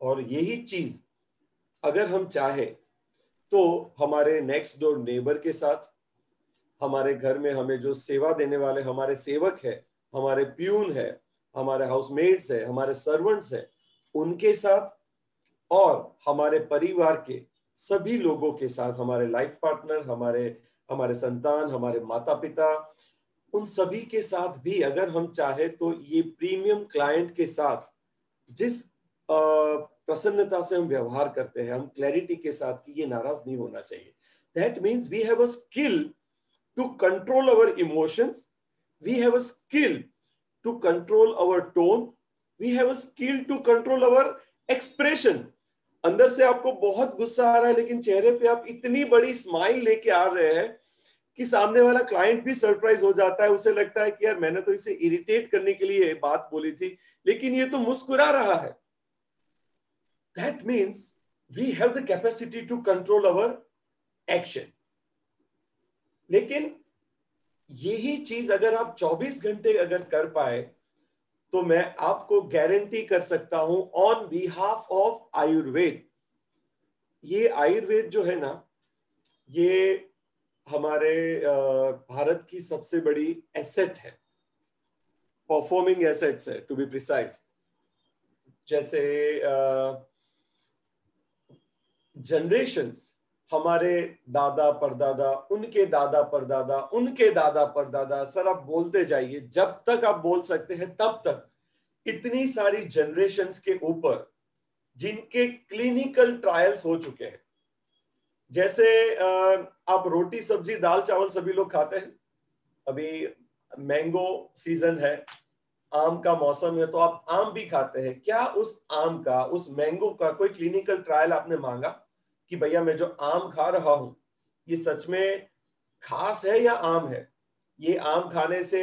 और यही चीज अगर हम चाहे तो हमारे नेक्स्ट डोर नेबर के साथ, हमारे घर में हमें जो सेवा देने वाले हमारे सेवक है, हमारे प्यून है, हमारे हाउसमेट्स है, हमारे सर्वेंट्स है, उनके साथ और हमारे परिवार के सभी लोगों के साथ, हमारे लाइफ पार्टनर, हमारे संतान, हमारे माता पिता, उन सभी के साथ भी अगर हम चाहे तो ये प्रीमियम क्लाइंट के साथ जिस प्रसन्नता से हम व्यवहार करते हैं, हम क्लैरिटी के साथ कि ये नाराज नहीं होना चाहिए. That means we have a skill to control our emotions. We have a skill to control our tone. We have a skill to control our expression. अंदर से आपको बहुत गुस्सा आ रहा है लेकिन चेहरे पे आप इतनी बड़ी स्माइल लेके आ रहे हैं कि सामने वाला क्लाइंट भी सरप्राइज हो जाता है. उसे लगता है कि यार मैंने तो इसे इरिटेट करने के लिए बात बोली थी लेकिन ये तो मुस्कुरा रहा है. That means we have the capacity to control our action. लेकिन यही चीज अगर आप 24 घंटे अगर कर पाए तो मैं आपको गारंटी कर सकता हूं ऑन बिहाफ ऑफ आयुर्वेद. ये आयुर्वेद जो है ना, ये हमारे भारत की सबसे बड़ी एसेट है, परफॉर्मिंग एसेट्स है टू बी प्रिसाइज. जैसे जनरेशंस, हमारे दादा परदादा, उनके दादा परदादा, उनके दादा परदादा, सर आप बोलते जाइए जब तक आप बोल सकते हैं तब तक. इतनी सारी जनरेशंस के ऊपर जिनके क्लिनिकल ट्रायल्स हो चुके हैं. जैसे आप रोटी सब्जी दाल चावल सभी लोग खाते हैं. अभी मैंगो सीजन है, आम का मौसम है, तो आप आम भी खाते हैं. क्या उस आम का, उस मैंगो का कोई क्लिनिकल ट्रायल आपने मांगा कि भैया मैं जो आम खा रहा हूं ये सच में खास है या आम है? ये आम खाने से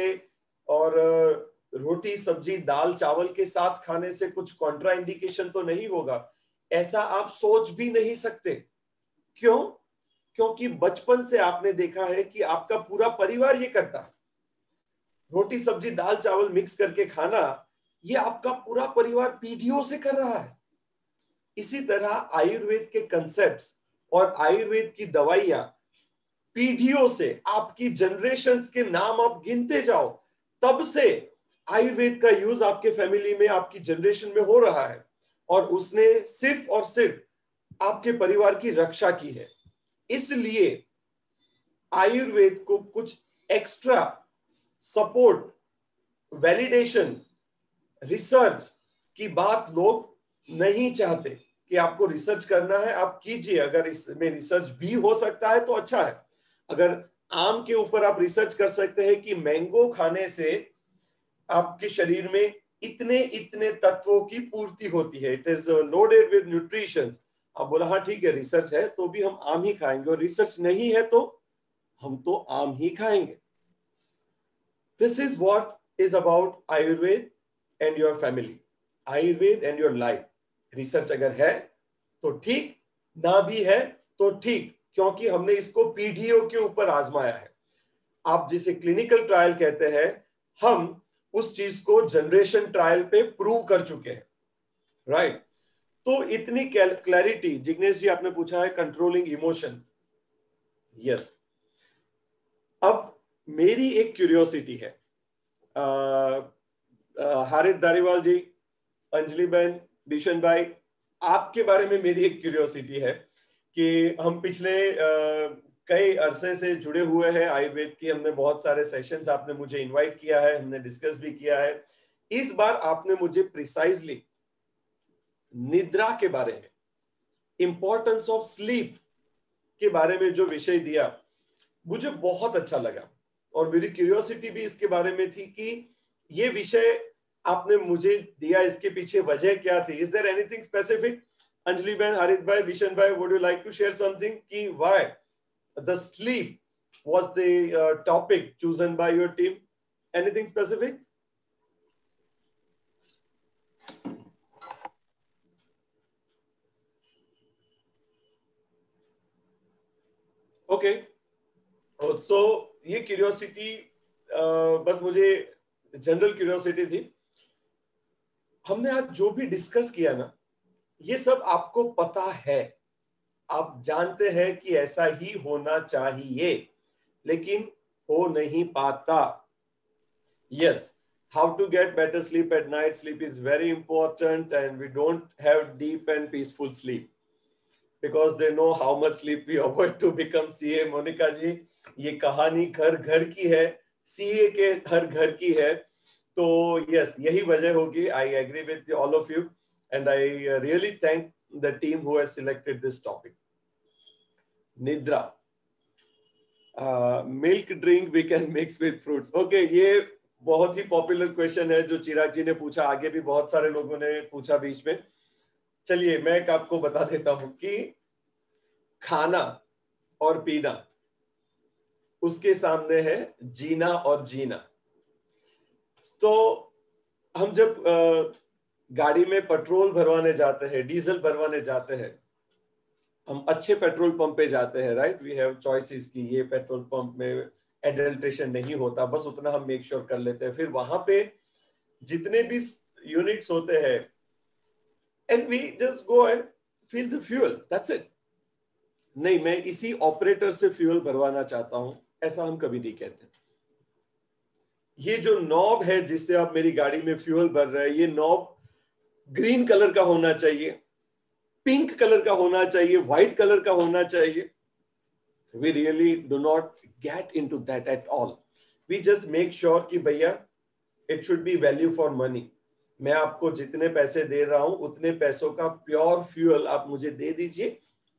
और रोटी सब्जी दाल चावल के साथ खाने से कुछ कॉन्ट्रा इंडिकेशन तो नहीं होगा? ऐसा आप सोच भी नहीं सकते. क्यों? क्योंकि बचपन से आपने देखा है कि आपका पूरा परिवार ये करता है. रोटी सब्जी दाल चावल मिक्स करके खाना, ये आपका पूरा परिवार पीढ़ियों से कर रहा है. इसी तरह आयुर्वेद के कंसेप्ट्स और आयुर्वेद की दवाइयां पीढ़ियों से, आपकी जनरेशंस के नाम आप गिनते जाओ, तब से आयुर्वेद का यूज आपके फैमिली में, आपकी जनरेशन में हो रहा है और उसने सिर्फ और सिर्फ आपके परिवार की रक्षा की है. इसलिए आयुर्वेद को कुछ एक्स्ट्रा सपोर्ट, वैलिडेशन, रिसर्च की बात लोग नहीं चाहते कि आपको रिसर्च करना है, आप कीजिए. अगर इसमें रिसर्च भी हो सकता है तो अच्छा है. अगर आम के ऊपर आप रिसर्च कर सकते हैं कि मैंगो खाने से आपके शरीर में इतने इतने तत्वों की पूर्ति होती है, it is loaded with nutrition, आप बोला हाँ ठीक है रिसर्च है तो भी हम आम ही खाएंगे, और रिसर्च नहीं है तो हम तो आम ही खाएंगे. This is what is about Ayurveda and your family, Ayurveda and your life. Research अगर है तो ठीक, ना भी है तो ठीक, क्योंकि हमने इसको पीढ़ियों के ऊपर आजमाया है. आप जिसे क्लिनिकल ट्रायल कहते हैं, हम उस चीज को जनरेशन ट्रायल पे प्रूव कर चुके हैं. राइट? तो इतनी क्लैरिटी. जिग्नेश जी आपने पूछा है कंट्रोलिंग इमोशन. यस. अब मेरी एक क्यूरियोसिटी है, हारिद दारीवाल जी, अंजलि बहन, बिशन भाई, आपके बारे में मेरी एक क्यूरियोसिटी है कि हम पिछले कई अरसे से जुड़े हुए हैं आयुर्वेद की. हमने बहुत सारे सेशंस, आपने मुझे इनवाइट किया है, हमने डिस्कस भी किया है. इस बार आपने मुझे प्रिसाइजली निद्रा के बारे में, इंपॉर्टेंस ऑफ स्लीप के बारे में जो विषय दिया, मुझे बहुत अच्छा लगा. और मेरी क्यूरियोसिटी भी इसके बारे में थी कि ये विषय आपने मुझे दिया, इसके पीछे वजह क्या थी? Is there anything specific? Anjali बहन, हारिद भाई, विशन भाई, would you like to share something कि why the sleep was the topic chosen by your team? Anything specific? Okay. So ये क्यूरियोसिटी बस मुझे जनरल क्यूरियोसिटी थी. हमने आज जो भी डिस्कस किया ना, ये सब आपको पता है, आप जानते हैं कि ऐसा ही होना चाहिए, लेकिन हो नहीं पाता. Yes. how to get better sleep at night. Sleep is very important, and we don't have deep and peaceful sleep because they know how much sleep we avoid to become CA. Monica ji, ये कहानी घर घर की है, CA के हर घर की है. तो yes, यही वजह होगी. I agree with all of you, and I really thank the team who has selected this topic. Nidra, milk drink we can mix with fruits. Okay, ये बहुत ही पॉपुलर क्वेश्चन है जो चिराग जी ने पूछा, आगे भी बहुत सारे लोगों ने पूछा बीच में. चलिए मैं एक आपको बता देता हूं कि खाना और पीना उसके सामने है जीना और जीना. तो हम जब गाड़ी में पेट्रोल भरवाने जाते हैं, डीजल भरवाने जाते हैं, हम अच्छे पेट्रोल पंप पे जाते हैं, राइट? वी हैव चॉइसेस कि ये पेट्रोल पंप में एडल्ट्रेशन नहीं होता, बस उतना हम मेक श्योर कर लेते हैं. फिर वहां पे जितने भी यूनिट्स होते हैं, and we just go and fill the fuel, that's it. नहीं, मैं इसी ऑपरेटर से फ्यूल भरवाना चाहता हूं, ऐसा हम कभी नहीं कहते. ये जो नॉब है जिससे आप मेरी गाड़ी में फ्यूल भर रहे हैं, ये नॉब ग्रीन कलर का होना चाहिए, पिंक कलर का होना चाहिए, व्हाइट कलर का होना चाहिए. We really do not get into that at all. We just make sure कि भैया it should be value for money. मैं आपको जितने पैसे दे रहा हूं उतने पैसों का प्योर फ्यूल आप मुझे दे दीजिए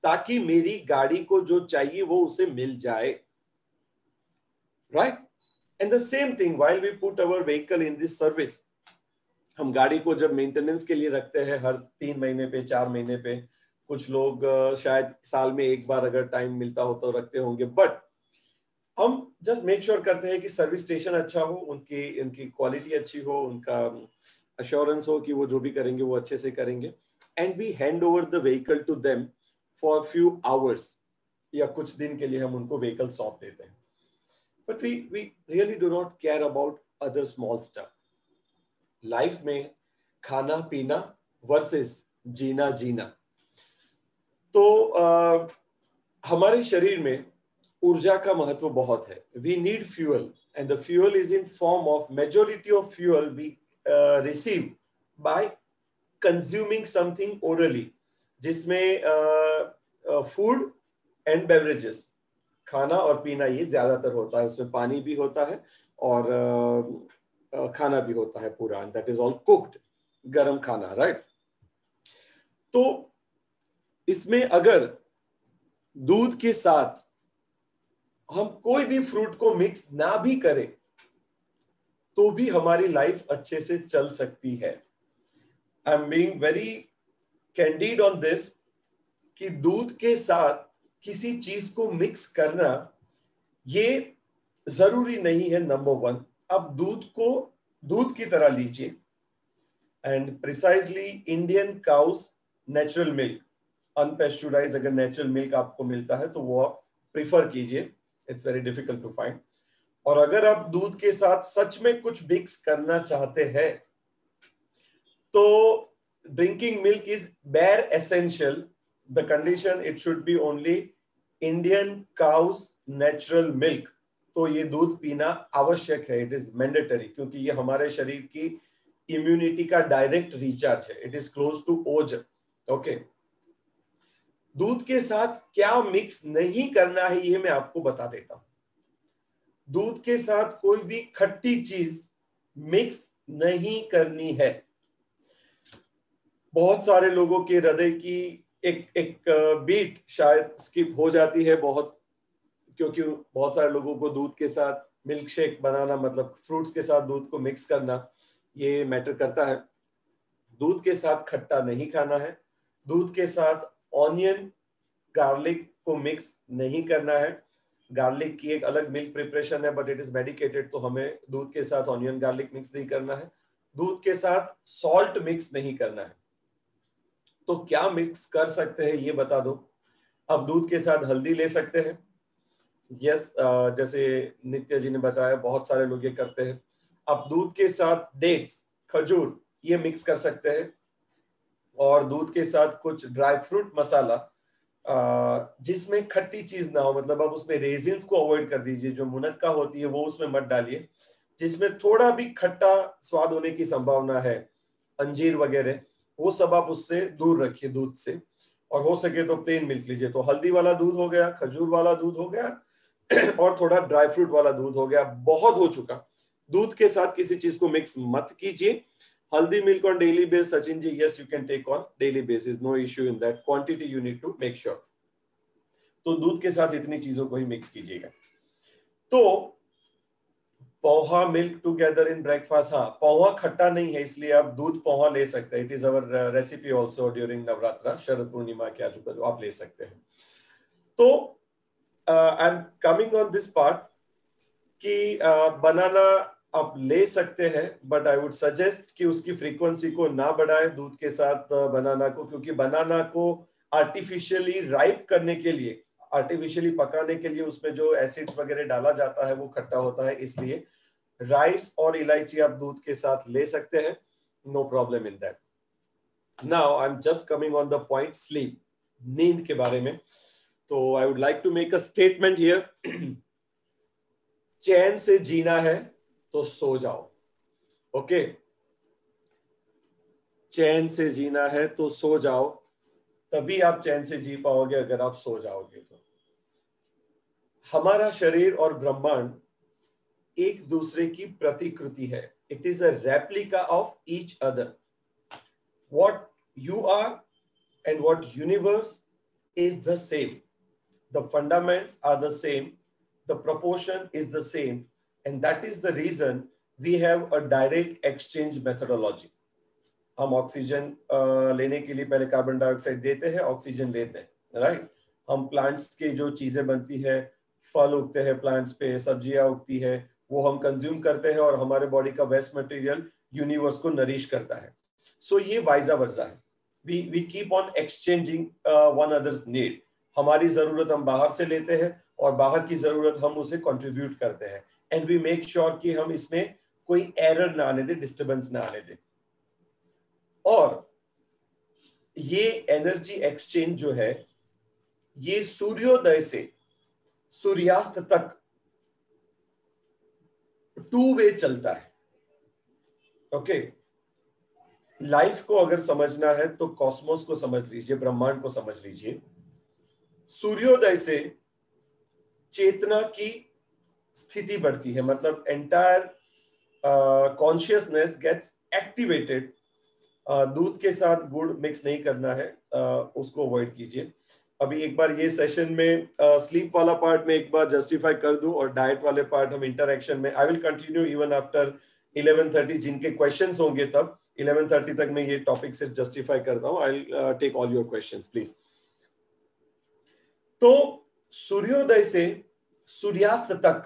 ताकि मेरी गाड़ी को जो चाहिए वो उसे मिल जाए. Right? And the same thing while we put our vehicle in this service. हम गाड़ी को जब मेंटेनेंस के लिए रखते हैं हर 3 महीने पे, 4 महीने पे, कुछ लोग शायद साल में एक बार अगर टाइम मिलता हो तो रखते होंगे, बट हम जस्ट मेक श्योर करते हैं कि सर्विस स्टेशन अच्छा हो, उनकी क्वालिटी अच्छी हो, उनका अश्योरेंस हो कि वो जो भी करेंगे वो अच्छे से करेंगे. And we hand over the vehicle to them for few hours, या कुछ दिन के लिए हम उनको व्हीकल सौंप देते हैं. But we really do not care about other small stuff. Life में खाना पीना वर्सेस जीना जीना. तो हमारे शरीर में ऊर्जा का महत्व बहुत है. We need fuel and the fuel is in form of, majority of fuel we receive by consuming something orally, जिसमें फूड एंड बेवरेजेस, खाना और पीना ये ज्यादातर होता है. उसमें पानी भी होता है और खाना भी होता है पूरा, दैट इज ऑल कुक्ड, गरम खाना, राइट? तो इसमें अगर दूध के साथ हम कोई भी फ्रूट को मिक्स ना भी करें तो भी हमारी लाइफ अच्छे से चल सकती है. I am being very candid on this कि दूध के साथ किसी चीज को मिक्स करना ये जरूरी नहीं है. नंबर 1, अब दूध को दूध की तरह लीजिए, and precisely Indian cows natural milk, unpasteurised अगर नेचुरल मिल्क आपको मिलता है तो वो आप प्रिफर कीजिए. It's very difficult to find. और अगर आप दूध के साथ सच में कुछ मिक्स करना चाहते हैं तो drinking milk is bare essential. The condition it should be only Indian cows natural milk. तो ये दूध पीना आवश्यक है, इट इज मैंडेटरी, क्योंकि ये हमारे शरीर की इम्यूनिटी का डायरेक्ट रिचार्ज है. It is close to ozone. Okay, दूध के साथ क्या मिक्स नहीं करना है ये मैं आपको बता देता हूं. दूध के साथ कोई भी खट्टी चीज मिक्स नहीं करनी है. बहुत सारे लोगों के हृदय की एक बीट शायद स्किप हो जाती है बहुत, क्योंकि बहुत सारे लोगों को दूध के साथ मिल्क शेक बनाना, मतलब फ्रूट्स के साथ दूध को मिक्स करना, ये मैटर करता है. दूध के साथ खट्टा नहीं खाना है. दूध के साथ ऑनियन गार्लिक को मिक्स नहीं करना है. गार्लिक की एक अलग मिल्क प्रिपरेशन है बट इट इज मेडिकेटेड, तो हमें दूध के साथ ऑनियन गार्लिक मिक्स नहीं करना है. दूध के साथ सॉल्ट मिक्स नहीं करना है. तो क्या मिक्स कर सकते हैं ये बता दो. अब दूध के साथ हल्दी ले सकते हैं. यस, जैसे नित्य जी ने बताया बहुत सारे लोग ये करते हैं. अब दूध के साथ डेट्स, खजूर, ये मिक्स कर सकते हैं. और दूध के साथ कुछ ड्राई फ्रूट मसाला जिसमें खट्टी चीज ना हो, मतलब अब उसमें रेजिन्स को अवॉइड कर दीजिए, जो मुनक्का होती है वो उसमें मत डालिए. जिसमें थोड़ा भी खट्टा स्वाद होने की संभावना है, अंजीर वगैरह, वो सब आप उससे दूर रखिए दूध से, और हो सके तो प्लेन मिल्क लीजिए। तो हल्दी वाला दूध हो गया, खजूर वाला दूध हो गया और थोड़ा ड्राई फ्रूट वाला दूध हो गया, बहुत हो चुका। दूध के साथ किसी चीज को मिक्स मत कीजिए। Haldi milk on daily base, Sachin ji, yes you can take on daily basis, no issue in that, quantity you need to make sure. तो दूध के साथ इतनी चीजों को ही मिक्स कीजिएगा। तो poha milk together in breakfast, हाँ पोहा खट्टा नहीं है इसलिए आप दूध पोहा ले सकते हैं। It is our recipe also during Navratra, Sharad Purnima के आजू आप ले सकते हैं। तो I am coming on this part कि बनाना आप ले सकते हैं, बट आई वुड सजेस्ट कि उसकी फ्रीक्वेंसी को ना बढ़ाए दूध के साथ बनाना को, क्योंकि बनाना को आर्टिफिशियली राइप करने के लिए, आर्टिफिशियली पकाने के लिए उसमें जो एसिड्स वगैरह डाला जाता है वो खट्टा होता है। इसलिए राइस और इलायची आप दूध के साथ ले सकते हैं, no problem in that. Now I am just coming on the point sleep, नींद के बारे में। तो I would like to make a statement here, चैन से जीना है तो सो जाओ, ओके? चैन से जीना है तो सो जाओ, तभी आप चैन से जी पाओगे अगर आप सो जाओगे तो। हमारा शरीर और ब्रह्मांड एक दूसरे की प्रतिकृति है, it is a replica of each other. What you are and what universe is the same, the fundaments are the same, the proportion is the same, and that is the reason we have a direct exchange methodology. हम oxygen लेने के लिए पहले carbon dioxide देते हैं, oxygen लेते हैं, right? हम प्लांट्स के जो चीजें बनती है, फल उगते हैं प्लांट्स पे, सब्जियां उगती है, वो हम कंज्यूम करते हैं और हमारे बॉडी का वेस्ट मटेरियल यूनिवर्स को नरिश करता है। सो ये वाइजा वर्जा है, we keep on exchanging one other's need. हमारी जरूरत हम बाहर से लेते हैं और बाहर की जरूरत हम उसे कंट्रीब्यूट करते हैं, एंड वी मेक श्योर कि हम इसमें कोई एरर ना आने दे, डिस्टर्बेंस ना आने दे। और ये एनर्जी एक्सचेंज जो है, ये सूर्योदय से सूर्यास्त तक टू वे चलता है, ओके? लाइफ को अगर समझना है तो कॉस्मोस को समझ लीजिए, ब्रह्मांड को समझ लीजिए। सूर्योदय से चेतना की स्थिति बढ़ती है, मतलब एंटायर कॉन्शियसनेस गेट्स एक्टिवेटेड। दूध के साथ गुड़ मिक्स नहीं करना है, उसको अवॉइड कीजिए। अभी एक बार ये सेशन में स्लीप वाला पार्ट में एक बार जस्टिफाई कर दूं, और डाइट वाले पार्ट हम इंटरैक्शन में, I will continue even after 11:30। जिनके क्वेश्चंस होंगे तब 11:30 तक मैं ये टॉपिक सिर्फ जस्टिफाई करता हूं। I will take all your questions please. तो सूर्योदय से सूर्यास्त तक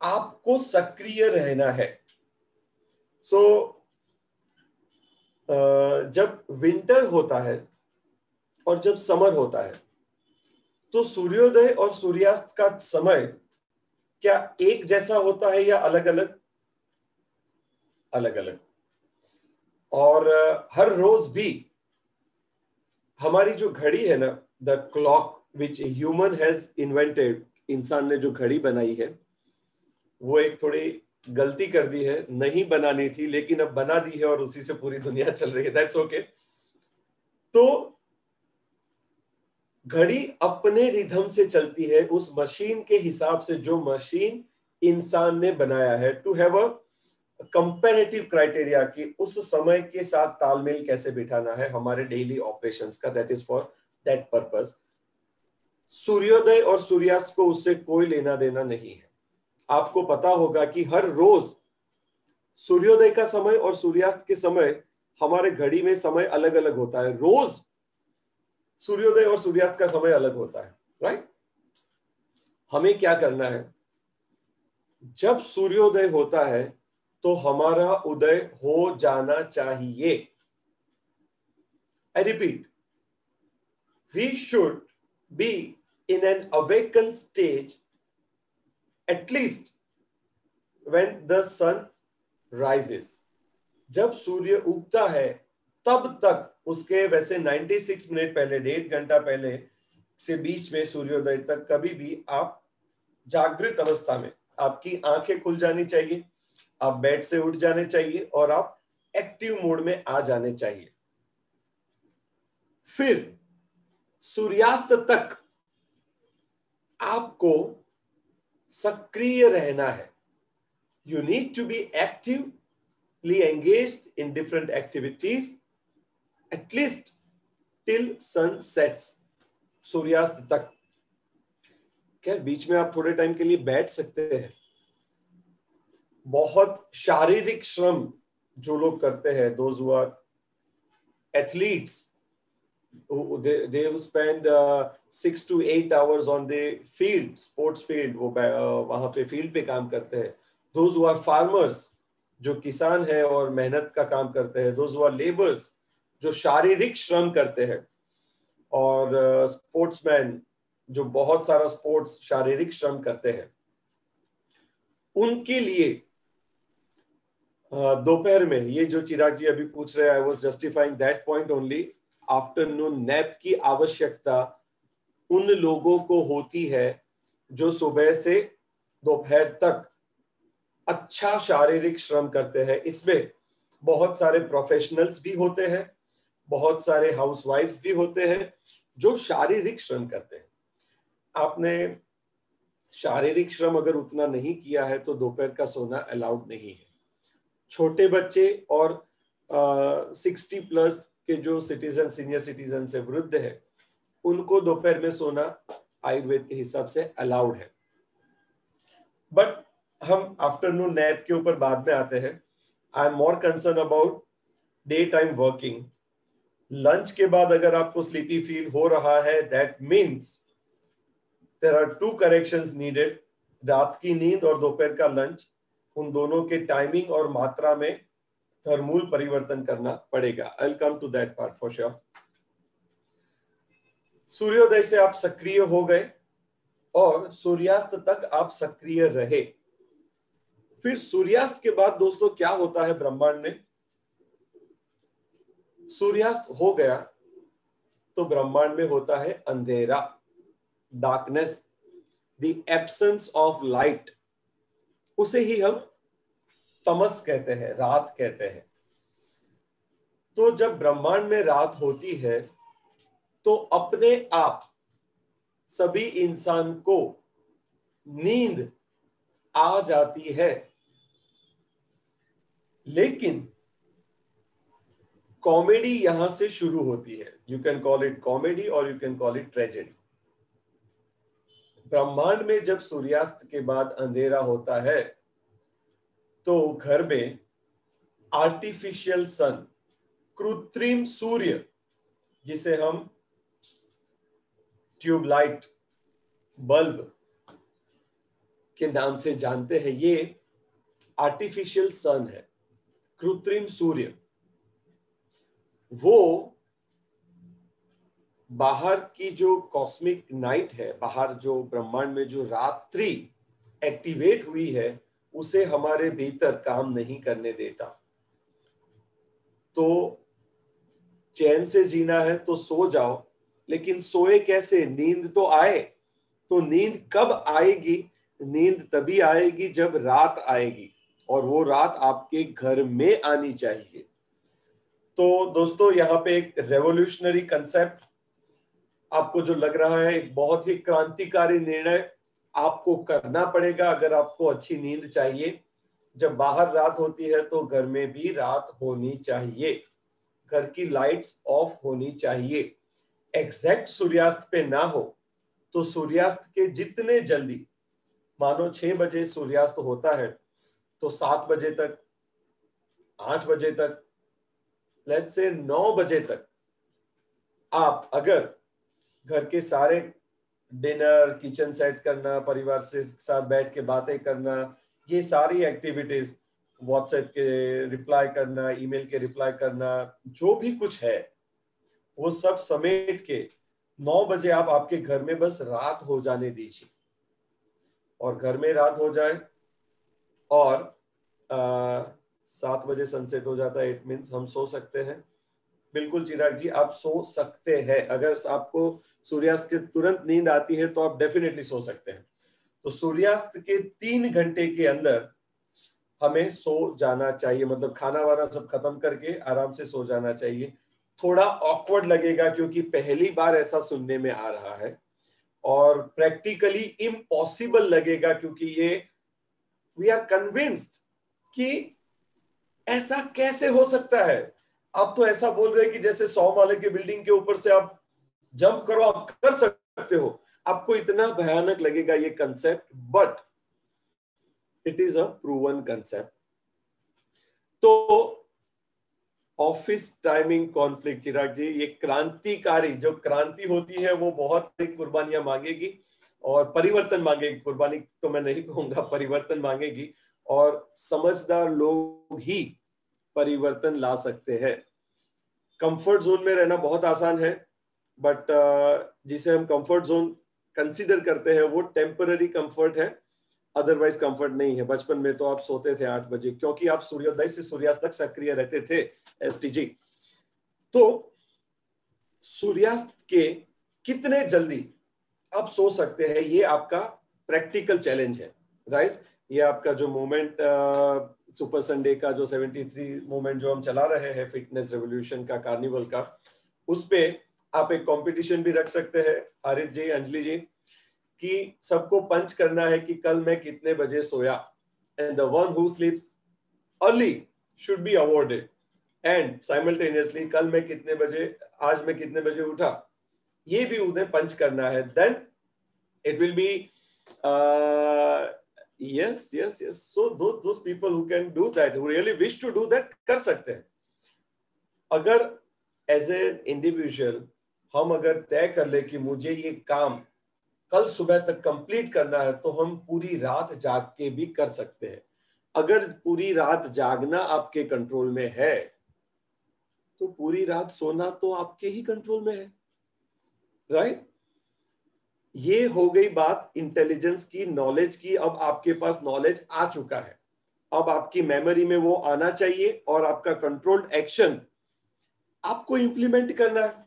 आपको सक्रिय रहना है। सो जब विंटर होता है और जब समर होता है, तो सूर्योदय और सूर्यास्त का समय क्या एक जैसा होता है या अलग अलग? अलग अलग। और हर रोज भी हमारी जो घड़ी है ना, the clock which human has invented, इंसान ने जो घड़ी बनाई है, वो एक थोड़ी गलती कर दी है, नहीं बनानी थी लेकिन अब बना दी है और उसी से पूरी दुनिया चल रही है, दैट्स ओके। तो घड़ी अपने रिदम से चलती है, उस मशीन के हिसाब से जो मशीन इंसान ने बनाया है, to have a comparative criteria कि उस समय के साथ तालमेल कैसे बिठाना है हमारे डेली ऑपरेशंस का, that is for that purpose. सूर्योदय और सूर्यास्त को उससे कोई लेना देना नहीं है। आपको पता होगा कि हर रोज सूर्योदय का समय और सूर्यास्त के समय हमारे घड़ी में समय अलग अलग होता है। रोज सूर्योदय और सूर्यास्त का समय अलग होता है, राइट? हमें क्या करना है, जब सूर्योदय होता है तो हमारा उदय हो जाना चाहिए। I repeat, we should be in an awaken stage at least when the sun rises। जब सूर्य उगता है तब तक उसके वैसे 96 मिनट पहले, 1.5 घंटा पहले से बीच में सूर्योदय तक कभी भी आप जागृत अवस्था में, आपकी आंखें खुल जानी चाहिए, आप बेड से उठ जाने चाहिए और आप एक्टिव मोड में आ जाने चाहिए। फिर सूर्यास्त तक आपको सक्रिय रहना है। You need to be actively engaged in different activities at least till sun sets, सूर्यास्त तक। क्या बीच में आप थोड़े टाइम के लिए बैठ सकते हैं। बहुत शारीरिक श्रम जो लोग करते हैं, those who are athletes, they who spend 6 to 8 hours on the field, sports field, वो वहां पे फील्ड पे काम करते हैं। those who are farmers, जो किसान है और मेहनत का काम करते हैं। those who are laborers, जो शारीरिक श्रम करते हैं। और स्पोर्ट्समैन, जो बहुत सारा स्पोर्ट्स शारीरिक श्रम करते हैं, उनके लिए दोपहर में, ये जो चिराग जी अभी पूछ रहे हैं, I was justifying that point only, afternoon nap की आवश्यकता उन लोगों को होती है जो सुबह से दोपहर तक अच्छा शारीरिक श्रम करते हैं। इसमें बहुत सारे प्रोफेशनल्स भी होते हैं, बहुत सारे हाउसवाइफ्स भी होते हैं जो शारीरिक श्रम करते हैं। आपने शारीरिक श्रम अगर उतना नहीं किया है तो दोपहर का सोना अलाउड नहीं है। छोटे बच्चे और 60 प्लस के जो सिटीजन, सीनियर सिटीजन से वृद्ध है, उनको दोपहर में सोना आयुर्वेद के हिसाब से अलाउड है। बट हम आफ्टरनून नैप के ऊपर बाद में आते हैं। I am more concern about day time working. Lunch के बाद अगर आपको स्लीपी फील हो रहा है, that means there are 2 corrections needed. रात की नींद और दोपहर का लंच, उन दोनों के टाइमिंग और मात्रा में धर्मूल परिवर्तन करना पड़ेगा। I will come to that part for sure. सूर्योदय से आप सक्रिय हो गए और सूर्यास्त तक आप सक्रिय रहे। फिर सूर्यास्त के बाद दोस्तों क्या होता है ब्रह्मांड में? सूर्यास्त हो गया तो ब्रह्मांड में होता है अंधेरा, darkness, the absence of light. उसे ही हम तमस कहते हैं, रात कहते हैं। तो जब ब्रह्मांड में रात होती है तो अपने आप सभी इंसान को नींद आ जाती है। लेकिन कॉमेडी यहां से शुरू होती है। You can call it comedy और you can call it tragedy. ब्रह्मांड में जब सूर्यास्त के बाद अंधेरा होता है तो घर में आर्टिफिशियल सन, कृत्रिम सूर्य, जिसे हम ट्यूबलाइट बल्ब के नाम से जानते हैं, ये आर्टिफिशियल सन है, कृत्रिम सूर्य। वो बाहर की जो कॉस्मिक नाइट है, बाहर जो ब्रह्मांड में जो रात्रि एक्टिवेट हुई है, उसे हमारे भीतर काम नहीं करने देता। तो चैन से जीना है तो सो जाओ, लेकिन सोए कैसे? नींद तो आए। तो नींद कब आएगी? नींद तभी आएगी जब रात आएगी, और वो रात आपके घर में आनी चाहिए। तो दोस्तों यहाँ पे एक रेवोल्यूशनरी कंसेप्ट आपको जो लग रहा है, एक बहुत ही क्रांतिकारी निर्णय आपको करना पड़ेगा अगर आपको अच्छी नींद चाहिए। जब बाहर रात होती है तो घर में भी रात होनी चाहिए, घर की लाइट्स ऑफ होनी चाहिए। एग्जैक्ट सूर्यास्त पे ना हो तो सूर्यास्त के जितने जल्दी, मानो 6 बजे सूर्यास्त होता है तो 7 बजे तक, 8 बजे तक, लेट्स से 9 बजे तक आप अगर घर के सारे डिनर, किचन सेट करना, परिवार से साथ बैठ के बातें करना, ये सारी एक्टिविटीज, व्हाट्सएप के रिप्लाई करना, ईमेल के रिप्लाई करना, जो भी कुछ है वो सब समेट के 9 बजे आप आपके घर में बस रात हो जाने दीजिए। और घर में रात हो जाए और 7 बजे सनसेट हो जाता है, इट मीन्स हम सो सकते हैं। बिल्कुल चिराग जी, आप सो सकते हैं। अगर आपको सूर्यास्त के तुरंत नींद आती है तो आप डेफिनेटली सो सकते हैं। तो सूर्यास्त के 3 घंटे के अंदर हमें सो जाना चाहिए, मतलब खाना वाना सब खत्म करके आराम से सो जाना चाहिए। थोड़ा ऑकवर्ड लगेगा क्योंकि पहली बार ऐसा सुनने में आ रहा है, और प्रैक्टिकली इम्पॉसिबल लगेगा क्योंकि ये वी आर कन्विंस्ड कि ऐसा कैसे हो सकता है। आप तो ऐसा बोल रहे हैं कि जैसे 100 माले की बिल्डिंग के ऊपर से आप जंप करो, आप कर सकते हो। आपको इतना भयानक लगेगा ये concept, but it is a proven concept. तो ऑफिस टाइमिंग कॉन्फ्लिक्ट, चिराग जी, ये क्रांतिकारी जो क्रांति होती है वो बहुत कुर्बानियां मांगेगी और परिवर्तन मांगेगी। कुर्बानी तो मैं नहीं कहूंगा, परिवर्तन मांगेगी, और समझदार लोग ही परिवर्तन ला सकते हैं। कंफर्ट जोन में रहना बहुत आसान है, बट जिसे हम कंफर्ट जोन कंसीडर करते हैं वो टेम्पररी कंफर्ट है, अदरवाइज कंफर्ट नहीं है। बचपन में तो आप सोते थे 8 बजे क्योंकि आप सूर्योदय से सूर्यास्त तक सक्रिय रहते थे, एसटीजी। तो सूर्यास्त के कितने जल्दी आप सो सकते हैं, ये आपका प्रैक्टिकल चैलेंज है, राइट। ये आपका जो मूवमेंट सुपर संडे का जो 73 मूवमेंट जो हम चला रहे हैं फिटनेस रेवोल्यूशन का, कार्निवल का, उस पे आप एक कंपटीशन भी रख सकते हैं आरिफ जी, अंजलि जी, कि सबको पंच करना है कि कल मैं कितने बजे सोया, and the one who sleeps early should be awarded, and simultaneously कल मैं कितने बजे, आज मैं कितने बजे उठा, ये भी उन्हें पंच करना है। Then it will be yes, so those people who can do that, who really wish to do that, कर सकते हैं। अगर एज ए इंडिविजुअल हम अगर तय कर ले कि मुझे ये काम कल सुबह तक कंप्लीट करना है, तो हम पूरी रात जाग के भी कर सकते हैं। अगर पूरी रात जागना आपके कंट्रोल में है, तो पूरी रात सोना तो आपके ही कंट्रोल में है, राइट। ये हो गई बात इंटेलिजेंस की, नॉलेज की। अब आपके पास नॉलेज आ चुका है, अब आपकी मेमोरी में वो आना चाहिए, और आपका कंट्रोल्ड एक्शन आपको इंप्लीमेंट करना है।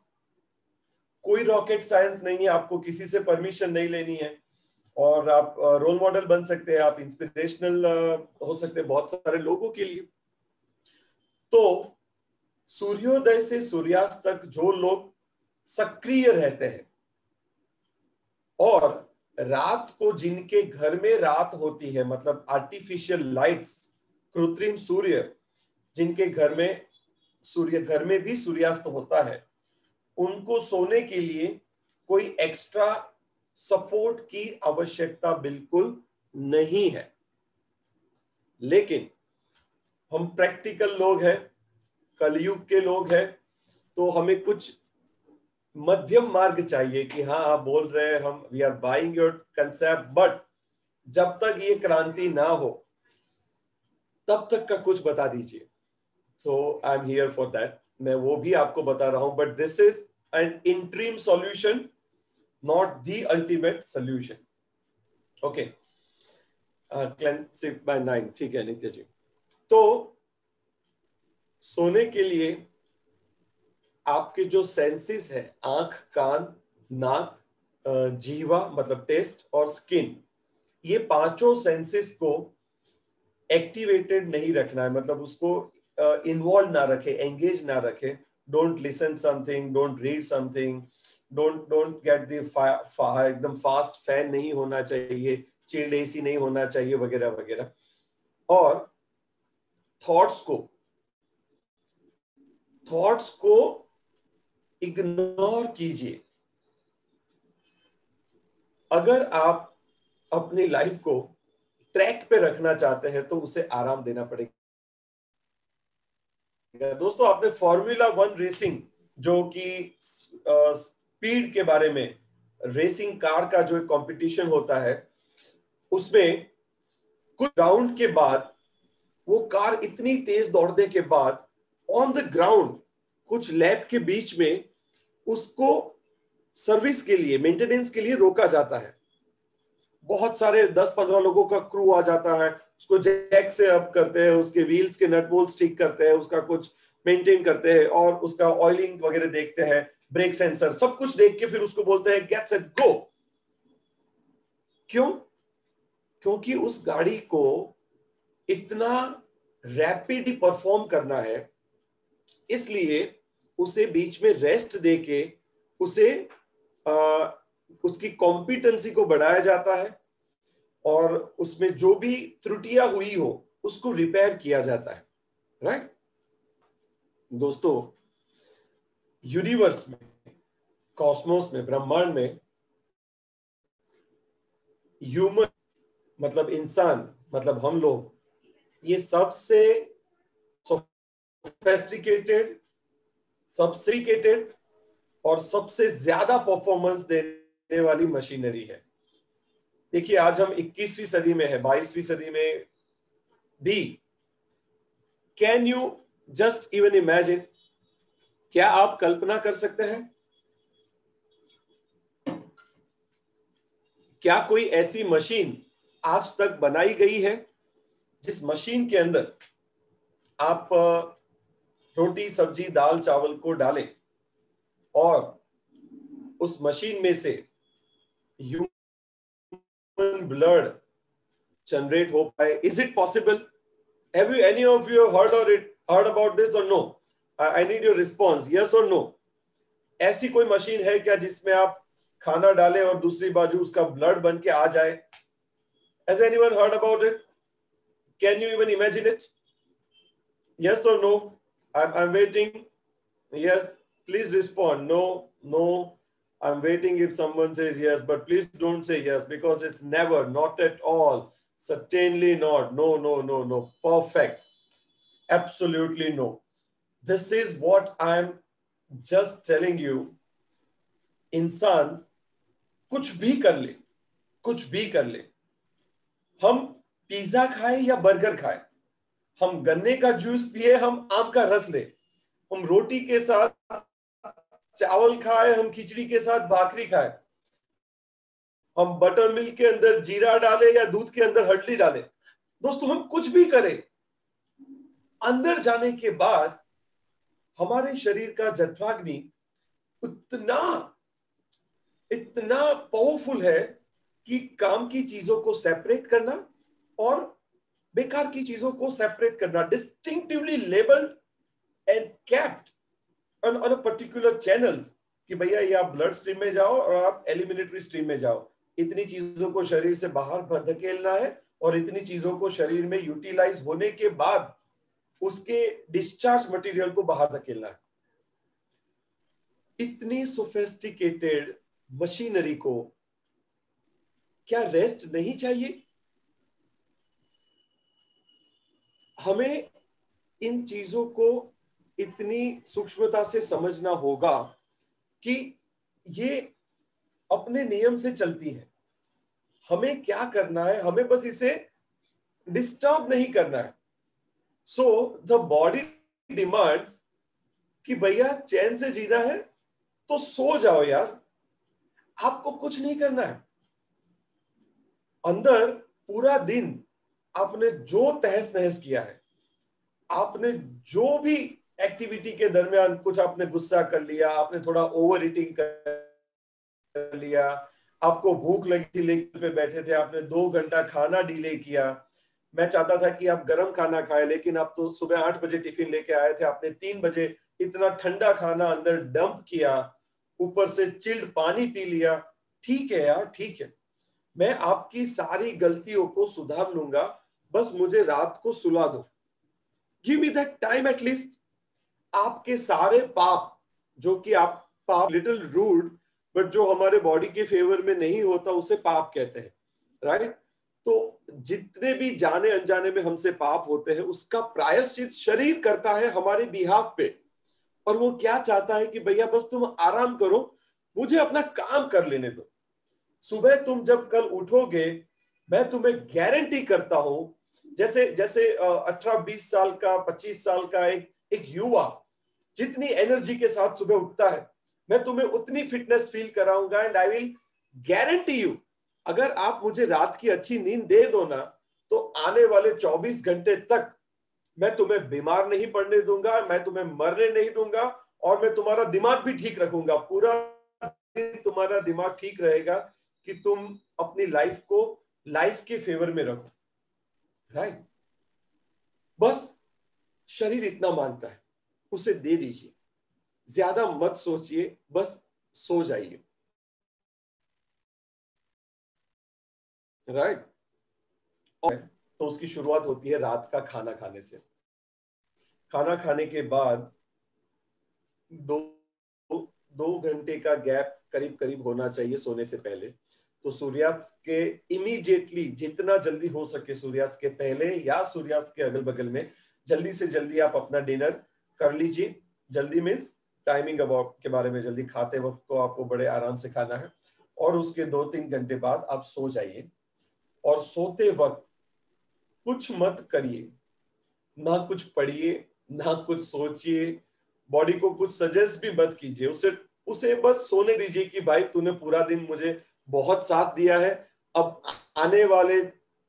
कोई रॉकेट साइंस नहीं है, आपको किसी से परमिशन नहीं लेनी है, और आप रोल मॉडल बन सकते हैं, आप इंस्पिरेशनल हो सकते हैं बहुत सारे लोगों के लिए। तो सूर्योदय से सूर्यास्त तक जो लोग सक्रिय रहते हैं, और रात को जिनके घर में रात होती है, मतलब आर्टिफिशियल लाइट्स, कृत्रिम सूर्य जिनके घर में, सूर्य घर में भी सूर्यास्त होता है, उनको सोने के लिए कोई एक्स्ट्रा सपोर्ट की आवश्यकता बिल्कुल नहीं है। लेकिन हम प्रैक्टिकल लोग हैं, कलयुग के लोग हैं, तो हमें कुछ मध्यम मार्ग चाहिए कि हाँ आप बोल रहे हैं, हम we are buying your concept, but जब तक ये क्रांति ना हो तब तक का कुछ बता दीजिए। So I am here for that, मैं वो भी आपको बता रहा हूं, but this is an interim solution, not the ultimate solution. Okay, cleansive by 9, ठीक है नित्य जी। तो सोने के लिए आपके जो सेंसेस है, आंख, कान, नाक, जीवा मतलब टेस्ट, और स्किन, ये पांचों सेंसेस को एक्टिवेटेड नहीं रखना है, मतलब उसको इन्वॉल्व ना रखे, एंगेज ना रखे। Don't listen something, don't read something, don't get the एकदम फास्ट फैन नहीं होना चाहिए, चिल्ड एसी नहीं होना चाहिए, वगैरह वगैरह। और थॉट्स को इग्नोर कीजिए। अगर आप अपनी लाइफ को ट्रैक पे रखना चाहते हैं तो उसे आराम देना पड़ेगा। दोस्तों, आपने फॉर्मूला 1 रेसिंग, जो कि स्पीड के बारे में, रेसिंग कार का जो एक कंपटीशन होता है, उसमें कुछ राउंड के बाद वो कार इतनी तेज दौड़ने के बाद ऑन द ग्राउंड कुछ लैप के बीच में उसको सर्विस के लिए, मेंटेनेंस के लिए रोका जाता है। बहुत सारे 10-15 लोगों का क्रू आ जाता है, उसको जैक से अप करते हैं, उसके व्हील्स के नट बोल्ट ठीक करते हैं, उसका कुछ मेंटेन करते हैं, और उसका ऑयलिंग वगैरह देखते हैं, ब्रेक सेंसर, सब कुछ देख के फिर उसको बोलते हैं गेट सेट गो। क्यों? क्योंकि उस गाड़ी को इतना रैपिड परफॉर्म करना है, इसलिए उसे बीच में रेस्ट देके उसे उसकी कॉम्पिटेंसी को बढ़ाया जाता है और उसमें जो भी त्रुटियां हुई हो उसको रिपेयर किया जाता है। राइट दोस्तों, यूनिवर्स में, कॉस्मोस में, ब्रह्मांड में ह्यूमन मतलब इंसान मतलब हम लोग, ये सबसे सोफिस्टिकेटेड, और सबसे ज्यादा परफॉर्मेंस देने वाली मशीनरी है। देखिए आज हम 21वीं सदी में है, 22वीं सदी में भी, can you just even imagine, क्या आप कल्पना कर सकते हैं, क्या कोई ऐसी मशीन आज तक बनाई गई है जिस मशीन के अंदर आप रोटी सब्जी दाल चावल को डालें और उस मशीन में से ह्यूमन ब्लड जनरेट हो पाए? Is it possible? Have you any of you heard about this or no? I need your response, yes or no. ऐसी कोई मशीन है क्या जिसमें आप खाना डालें और दूसरी बाजू उसका ब्लड बन के आ जाए? Has anyone heard about it? Can you even imagine it? Yes or no? I'm waiting. Yes, please respond. No, I'm waiting if someone says yes, but please don't say yes because it's never, not at all, certainly not. No. Perfect. Absolutely no. This is what I'm just telling you. इंसान कुछ भी कर ले, हम pizza खाएं या burger खाएं, हम गन्ने का जूस पिए, हम आम का रस ले, हम रोटी के साथ चावल खाएं, हम खिचड़ी के साथ भाकरी खाएं, हम बटर मिल्क के अंदर जीरा डालें या दूध के अंदर हल्दी डालें, दोस्तों हम कुछ भी करें, अंदर जाने के बाद हमारे शरीर का जठराग्नि इतना पावरफुल है कि काम की चीजों को सेपरेट करना और बेकार की चीजों को सेपरेट करना, distinctively labelled and capped on a particular channels कि भैया ये आप ब्लड स्ट्रीम में जाओ और आप एलिमिनेटरी स्ट्रीम में जाओ, इतनी चीजों को शरीर से बाहर धकेलना है और इतनी चीजों को शरीर में यूटिलाइज होने के बाद उसके डिस्चार्ज मटेरियल को बाहर धकेलना है। इतनी सोफिस्टिकेटेड मशीनरी को क्या रेस्ट नहीं चाहिए? हमें इन चीजों को इतनी सूक्ष्मता से समझना होगा कि ये अपने नियम से चलती है। हमें क्या करना है, हमें बस इसे डिस्टर्ब नहीं करना है। सो द बॉडी डिमांड्स कि भैया चैन से जीना है तो सो जाओ यार, आपको कुछ नहीं करना है। अंदर पूरा दिन आपने जो तहस नहस किया है, आपने जो भी एक्टिविटी के दरमियान कुछ आपने गुस्सा कर लिया, आपने थोड़ा ओवर ईटिंग कर लिया, आपको भूख लगी थी लेकर पे बैठे थे, आपने 2 घंटा खाना डिले किया। मैं चाहता था कि आप गर्म खाना खाए, लेकिन आप तो सुबह 8 बजे टिफिन लेके आए थे, आपने 3 बजे इतना ठंडा खाना अंदर डंप किया, ऊपर से चिल्ड पानी पी लिया। ठीक है यार, ठीक है, मैं आपकी सारी गलतियों को सुधार लूंगा, बस मुझे रात को सुला दो, give me that time at least. आपके सारे पाप, जो कि आप पाप लिटिल रूड बट जो हमारे बॉडी के फेवर में नहीं होता उसे पाप कहते हैं, राइट? तो जितने भी जाने अनजाने में हमसे पाप होते हैं उसका प्रायश्चित शरीर करता है हमारे बिहाफ पे। और वो क्या चाहता है कि भैया बस तुम आराम करो, मुझे अपना काम कर लेने दो। सुबह तुम जब कल उठोगे, मैं तुम्हें गारंटी करता हूं, जैसे 18-20 साल का 25 साल का एक युवा जितनी एनर्जी के साथ सुबह उठता है, मैं तुम्हें उतनी फिटनेस फील कराऊंगा। And I will guarantee you, अगर आप मुझे रात की अच्छी नींद दे दो ना, तो आने वाले 24 घंटे तक मैं तुम्हें बीमार नहीं पड़ने दूंगा, मैं तुम्हें मरने नहीं दूंगा, और मैं तुम्हारा दिमाग भी ठीक रखूंगा। पूरा दिन तुम्हारा दिमाग ठीक रहेगा कि तुम अपनी लाइफ को लाइफ के फेवर में रखो, राइट? बस शरीर इतना मांगता है, उसे दे दीजिए, ज्यादा मत सोचिए, बस सो जाइए। राइट? तो उसकी शुरुआत होती है रात का खाना खाने से। खाना खाने के बाद दो दो घंटे का गैप करीब करीब होना चाहिए सोने से पहले। तो सूर्यास्त के इमीडिएटली, जितना जल्दी हो सके सूर्यास्त के पहले या सूर्यास्त के अगल बगल में, जल्दी से जल्दी आप अपना डिनर कर लीजिए। जल्दी मीन्स टाइमिंग अबाउट के बारे में, जल्दी खाते वक्त तो आपको बड़े आराम से खाना है, और उसके 2-3 घंटे बाद आप सो जाइए। और सोते वक्त कुछ मत करिए, ना कुछ पढ़िए, ना कुछ सोचिए, बॉडी को कुछ सजेस्ट भी मत कीजिए, उसे बस सोने दीजिए कि भाई तूने पूरा दिन मुझे बहुत साथ दिया है, अब आने वाले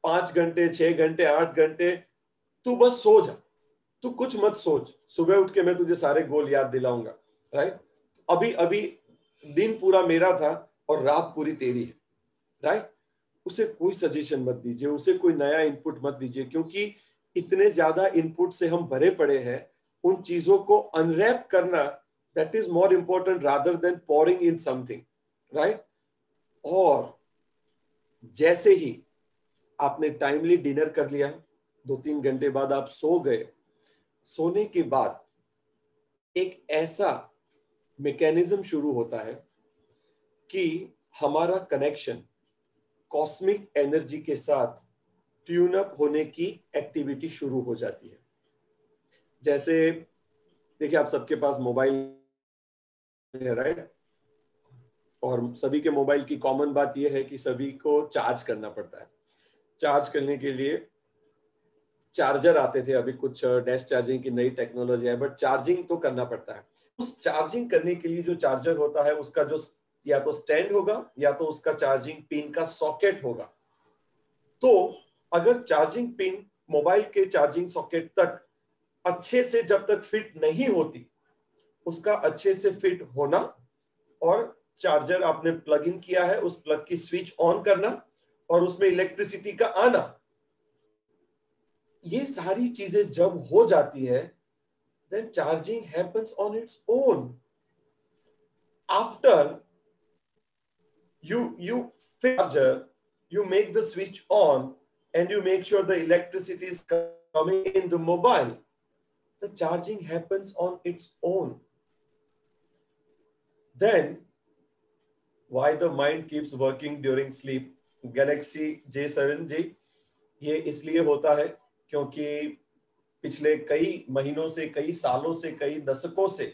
5 घंटे, 6 घंटे, 8 घंटे तू बस सो जा, तू कुछ मत सोच, सुबह उठ के मैं तुझे सारे गोल याद दिलाऊंगा। राइट? अभी अभी दिन पूरा मेरा था और रात पूरी तेरी है। राइट? उसे कोई सजेशन मत दीजिए, उसे कोई नया इनपुट मत दीजिए, क्योंकि इतने ज्यादा इनपुट से हम भरे पड़े हैं। उन चीजों को अनरैप करना, that is more important rather than pouring in something. Right? और जैसे ही आपने टाइमली डिनर कर लिया, 2-3 घंटे बाद आप सो गए, सोने के बाद एक ऐसा मैकेनिज्म शुरू होता है कि हमारा कनेक्शन कॉस्मिक एनर्जी के साथ ट्यून अप होने की एक्टिविटी शुरू हो जाती है। जैसे देखिए, आप सबके पास मोबाइल है, राइट? और सभी के मोबाइल की कॉमन बात यह है कि सभी को चार्ज करना पड़ता है। चार्ज करने के लिए चार्जर आते थे, अभी कुछ डैश चार्जिंग की नई टेक्नोलॉजी है, बट चार्जिंग तो करना पड़ता है। उस चार्जिंग करने के लिए जो चार्जर होता है, उसका जो या तो स्टैंड होगा या तो उसका चार्जिंग पिन का सॉकेट होगा। तो अगर चार्जिंग पिन मोबाइल के चार्जिंग सॉकेट तक अच्छे से जब तक फिट नहीं होती, उसका अच्छे से फिट होना, और चार्जर आपने प्लग इन किया है, उस प्लग की स्विच ऑन करना और उसमें इलेक्ट्रिसिटी का आना, ये सारी चीजें जब हो जाती है, then charging happens on its own. After you fit charger, you make the switch on and you make sure the electricity is coming in the mobile. The charging happens on its own. Then why the mind keeps working during sleep? Galaxy J7 जी, ये इसलिए होता है क्योंकि पिछले कई महीनों से, कई सालों से, कई दशकों से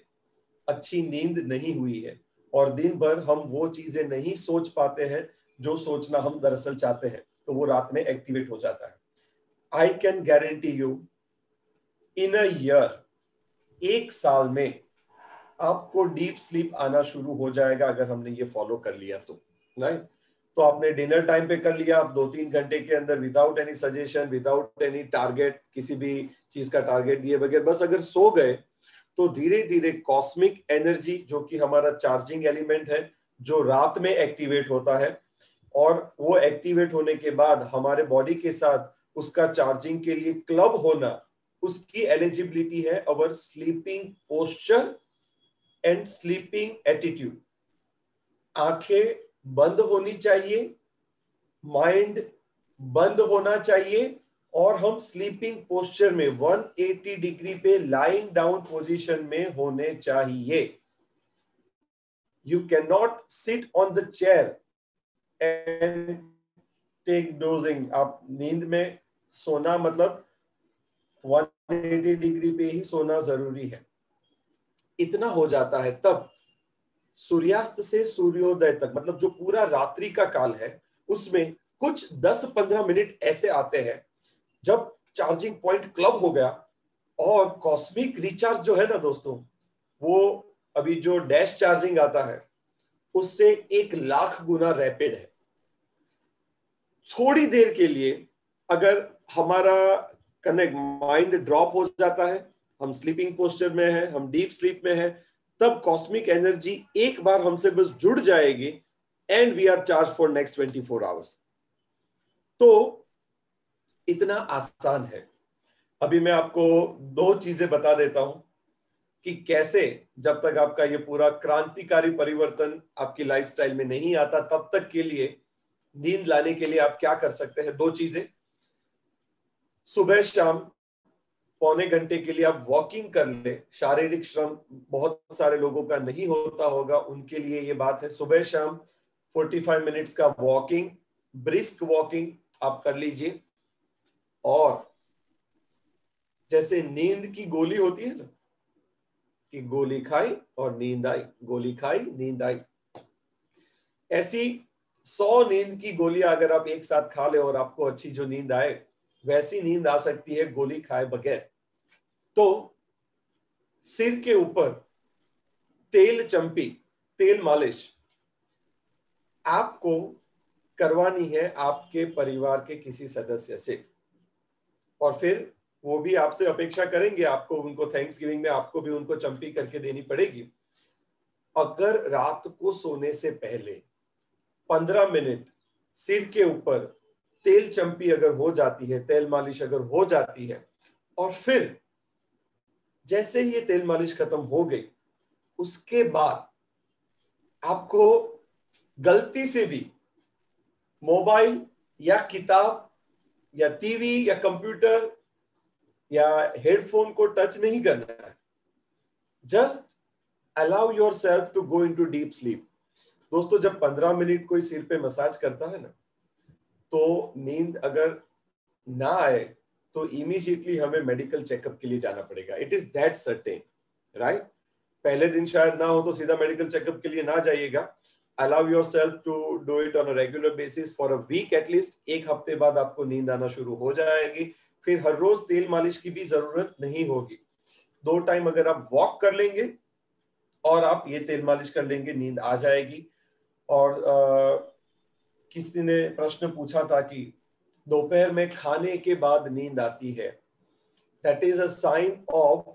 अच्छी नींद नहीं हुई है, और दिन भर हम वो चीजें नहीं सोच पाते हैं जो सोचना हम दरअसल चाहते हैं, तो वो रात में एक्टिवेट हो जाता है। I can guarantee you, in a year, 1 साल में आपको डीप स्लीप आना शुरू हो जाएगा, अगर हमने ये फॉलो कर लिया तो। राइट? तो आपने डिनर टाइम पे कर लिया, आप 2-3 घंटे के अंदर without any suggestion, without any target, किसी भी चीज का टारगेट दिए बगैर बस अगर सो गए, तो धीरे धीरे कॉस्मिक एनर्जी, जो कि हमारा चार्जिंग एलिमेंट है, जो रात में एक्टिवेट होता है, और वो एक्टिवेट होने के बाद हमारे बॉडी के साथ उसका चार्जिंग के लिए क्लब होना, उसकी एलिजिबिलिटी है our sleeping posture and sleeping attitude. आंखें बंद होनी चाहिए, माइंड बंद होना चाहिए, और हम स्लीपिंग पोस्चर में 180 डिग्री पे लाइंग डाउन पोजीशन में होने चाहिए। You can not sit on the chair and take dozing. आप नींद में सोना मतलब 180 डिग्री पे ही सोना जरूरी है। इतना हो जाता है तब सूर्यास्त से सूर्योदय तक, मतलब जो पूरा रात्रि का काल है, उसमें कुछ 10-15 मिनट ऐसे आते हैं जब चार्जिंग पॉइंट क्लब हो गया, और कॉस्मिक रिचार्ज जो है ना दोस्तों, वो अभी जो डैश चार्जिंग आता है उससे 1,00,000 गुना रैपिड है। थोड़ी देर के लिए अगर हमारा कनेक्ट, माइंड ड्रॉप हो जाता है, हम स्लीपिंग पोस्चर में है, हम डीप स्लीप में है, तब कॉस्मिक एनर्जी एक बार हमसे बस जुड़ जाएगी and we are charge for next 24 hours. तो इतना आसान है। अभी मैं आपको दो चीजें बता देता हूं कि कैसे, जब तक आपका ये पूरा क्रांतिकारी परिवर्तन आपकी लाइफस्टाइल में नहीं आता तब तक के लिए नींद लाने के लिए आप क्या कर सकते हैं। दो चीजें, सुबह शाम पौने घंटे के लिए आप वॉकिंग कर ले। शारीरिक श्रम बहुत सारे लोगों का नहीं होता होगा, उनके लिए ये बात है। सुबह शाम 45 मिनट्स का वॉकिंग, ब्रिस्क वॉकिंग आप कर लीजिए। और जैसे नींद की गोली होती है ना, कि गोली खाई और नींद आई, गोली खाई नींद आई, ऐसी 100 नींद की गोलियां अगर आप एक साथ खा ले और आपको अच्छी जो नींद आए, वैसी नींद आ सकती है गोली खाए बगैर। तो सिर के ऊपर तेल चंपी, तेल मालिश आपको करवानी है आपके परिवार के किसी सदस्य से, और फिर वो भी आपसे अपेक्षा करेंगे, आपको उनको थैंक्स गिविंग में आपको भी उनको चंपी करके देनी पड़ेगी। अगर रात को सोने से पहले 15 मिनट सिर के ऊपर तेल चंपी अगर हो जाती है, तेल मालिश अगर हो जाती है, और फिर जैसे ही ये तेल मालिश खत्म हो गई, उसके बाद आपको गलती से भी मोबाइल या किताब या टीवी या कंप्यूटर या हेडफोन को टच नहीं करना है। Just allow your self to go into deep sleep. दोस्तों, जब 15 मिनट कोई सिर पे मसाज करता है ना, तो नींद अगर ना आए तो इमीडिएटली हमें मेडिकल चेकअप के लिए जाना पड़ेगा। It is that certain, right? पहले दिन शायद ना हो तो सीधा मेडिकल चेकअप के लिए ना जाइएगा। Allow your self to do it on a regular basis for a week at least. एक हफ्ते बाद आपको नींद आना शुरू हो जाएगी। फिर हर रोज तेल मालिश की भी जरूरत नहीं होगी। 2 टाइम अगर आप वॉक कर लेंगे और आप ये तेल मालिश कर लेंगे, नींद आ जाएगी। और किसी ने प्रश्न पूछा था कि दोपहर में खाने के बाद नींद आती है, that is a sign of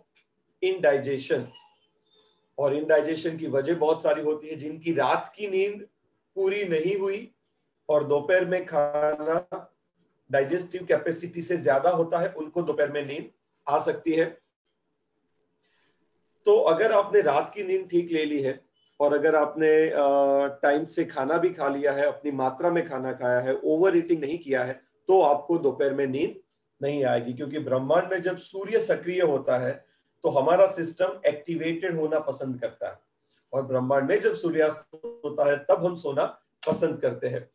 indigestion. और इनडाइजेशन की वजह बहुत सारी होती है। जिनकी रात की नींद पूरी नहीं हुई और दोपहर में खाना डाइजेस्टिव कैपेसिटी से ज्यादा होता है, उनको दोपहर में नींद आ सकती है। तो अगर आपने रात की नींद ठीक ले ली है और अगर आपने टाइम से खाना भी खा लिया है, अपनी मात्रा में खाना खाया है, ओवर ईटिंग नहीं किया है, तो आपको दोपहर में नींद नहीं आएगी। क्योंकि ब्रह्मांड में जब सूर्य सक्रिय होता है तो हमारा सिस्टम एक्टिवेटेड होना पसंद करता है, और ब्रह्मांड में जब सूर्यास्त होता है तब हम सोना पसंद करते हैं।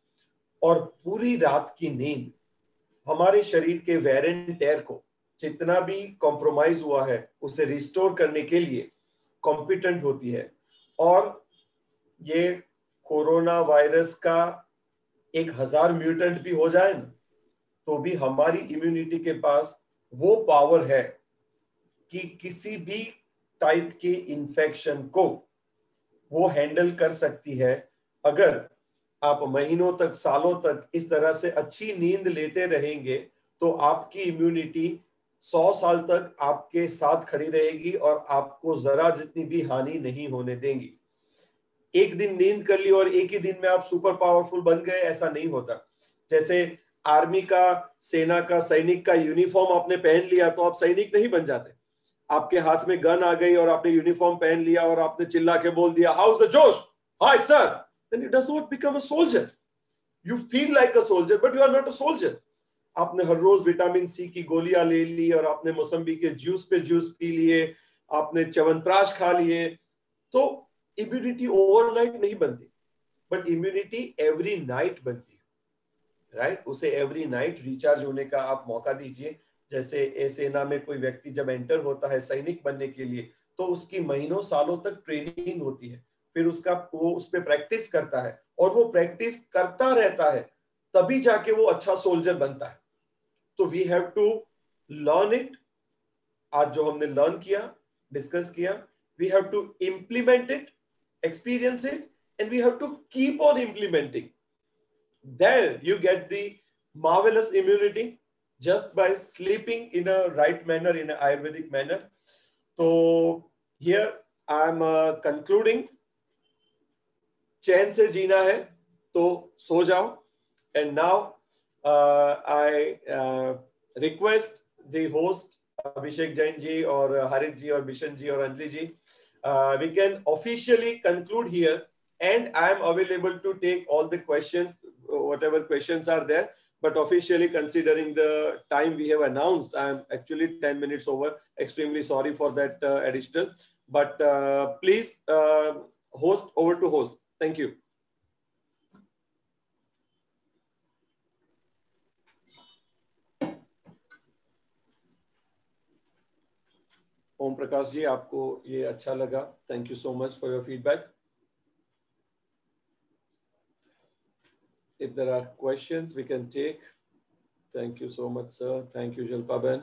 और पूरी रात की नींद हमारे शरीर के वेयर एंड टेयर को, जितना भी कॉम्प्रोमाइज हुआ है, उसे रिस्टोर करने के लिए कॉम्पिटेंट होती है। और ये कोरोना वायरस का 1000 म्यूटेंट भी हो जाए ना, तो भी हमारी इम्यूनिटी के पास वो पावर है कि किसी भी टाइप के इन्फेक्शन को वो हैंडल कर सकती है। अगर आप महीनों तक, सालों तक इस तरह से अच्छी नींद लेते रहेंगे तो आपकी इम्यूनिटी 100 साल तक आपके साथ खड़ी रहेगी और आपको जरा जितनी भी हानि नहीं होने देंगी। एक दिन नींद कर ली और एक ही दिन में आप सुपर पावरफुल बन गए, ऐसा नहीं होता। जैसे आर्मी का, सेना का, सैनिक का यूनिफॉर्म आपने पहन लिया तो आप सैनिक नहीं बन जाते। आपके हाथ में गन आ गई और आपने यूनिफॉर्म पहन लिया और आपने चिल्ला के बोल दिया, how is the josh, hi sir, then it does not become a soldier. You feel like a soldier but you are not a soldier. आपने हर रोज विटामिन सी की गोलियां ले ली और आपने मौसम्बी के जूस पे जूस पी लिए, आपने च्यवनप्राश खा लिए, तो इम्यूनिटी ओवरनाइट नहीं बनती, बट इम्यूनिटी एवरी नाइट बनती है, राइट? उसे एवरी नाइट रिचार्ज होने का आप मौका दीजिए। जैसे सेना में कोई व्यक्ति जब एंटर होता है सैनिक बनने के लिए, तो उसकी महीनों सालों तक ट्रेनिंग होती है, फिर वो उस पर प्रैक्टिस करता है और वो प्रैक्टिस करता रहता है, तभी जाके वो अच्छा सोल्जर बनता है। तो we have to learn it. आज जो हमने लर्न किया, डिस्कस किया, we have to implement it, experience it, and we have to keep on implementing. There you get the marvelous immunity just by sleeping in a right manner, in an Ayurvedic manner. So here I am concluding. चैन से जीना है तो सो जाओ. And now I request the host Abhishek Jain ji or Harit ji or Bishan ji or Anjali ji, we can officially conclude here, and I am available to take all the questions, whatever questions are there. But officially, considering the time we have announced, I am actually 10 minutes over. Extremely sorry for that additional. But please, host, over to host. Thank you. Om Prakash ji, आपको ये अच्छा लगा? Thank you so much for your feedback. If there are questions, we can take. Thank you so much, sir. Thank you, Jalpa Ben.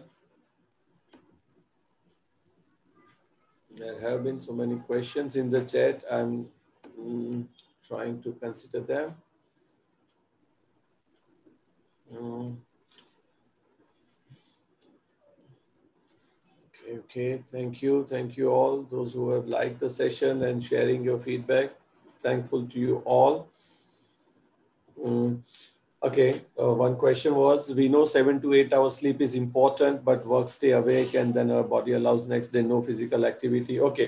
There have been so many questions in the chat. I'm trying to consider them. Okay. Thank you all, those who have liked the session and sharing your feedback. Thankful to you all. Okay, one question was, we know 7 to 8 hours sleep is important, but work stay awake and then our body allows next day no physical activity. Okay,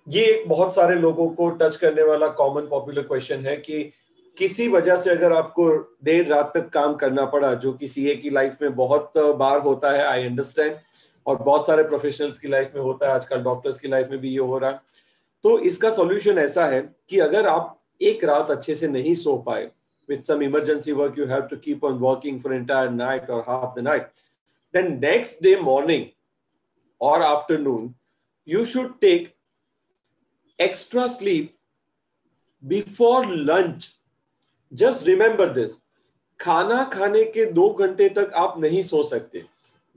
ये बहुत सारे लोगों को touch करने वाला common popular question है कि किसी वजह से अगर आपको देर रात तक काम करना पड़ा, जो कि सीए की लाइफ में बहुत बार होता है, आई अंडरस्टैंड, और बहुत सारे प्रोफेशनल्स की लाइफ में होता है, आजकल डॉक्टर्स की लाइफ में भी ये हो रहा है. तो इसका सॉल्यूशन ऐसा है कि अगर आप एक रात अच्छे से नहीं सो पाए, with some emergency work, you have to keep on working for entire night or half the night, then next day morning or afternoon, you should take extra sleep before lunch. Just remember this. खाना खाने के 2 घंटे तक आप नहीं सो सकते.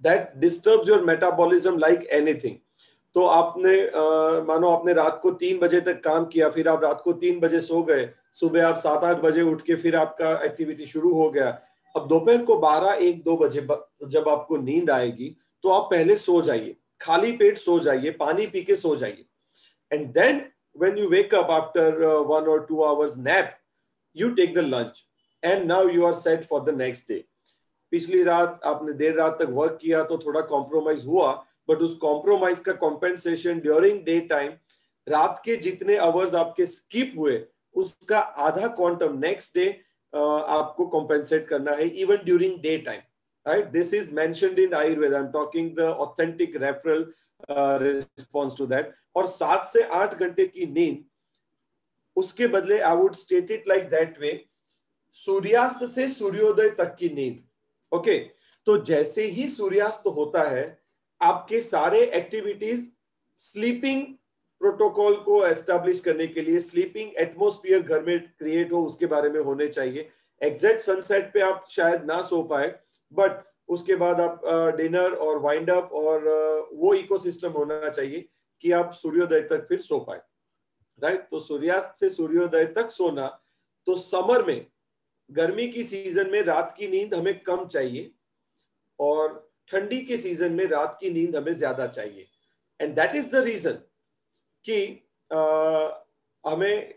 That disturbs your metabolism like anything. तो आपने मानो आपने रात को 3 बजे तक काम किया, फिर आप रात को 3 बजे सो गए, सुबह आप 7-8 बजे उठ के फिर आपका एक्टिविटी शुरू हो गया. अब दोपहर को 12-1-2 बजे जब आपको नींद आएगी तो आप पहले सो जाइए, खाली पेट सो जाइए, पानी पी के सो जाइए. And then when you wake up after 1 or 2 hours nap, you take the lunch and now you are set for the next day. पिछली रात आपने देर रात तक वर्क किया तो थोड़ा कॉम्प्रोमाइज हुआ, बट उस कॉम्प्रोमाइज का कॉम्पेंसेशन ड्यूरिंग डे टाइम, रात के जितने आवर्स आपके स्किप हुए उसका आधा क्वांटम नेक्स्ट डे आपको कॉम्पेंसेट करना है, even during day time, right? This is mentioned in Ayurveda. I am talking the authentic referral response to that. और 7 से 8 घंटे की नींद, उसके बदले I would state it like that way, सूर्यास्त से सूर्योदय तक की नींद. ओके, तो जैसे ही सूर्यास्त होता है, आपके सारे एक्टिविटीज स्लीपिंग प्रोटोकॉल को एस्टैब्लिश करने के लिए, स्लीपिंग एटमॉस्फेयर घर में क्रिएट हो, उसके बारे में होने चाहिए. एग्जैक्ट सनसेट पे आप शायद ना सो पाए, बट उसके बाद आप डिनर और वाइंड अप और वो इकोसिस्टम होना चाहिए कि आप सूर्योदय तक फिर सो पाए, राइट? तो सूर्यास्त से सूर्योदय तक सोना. तो समर में, गर्मी की सीजन में रात की नींद हमें कम चाहिए और ठंडी के सीजन में रात की नींद हमें ज्यादा चाहिए. And that is the reason कि हमें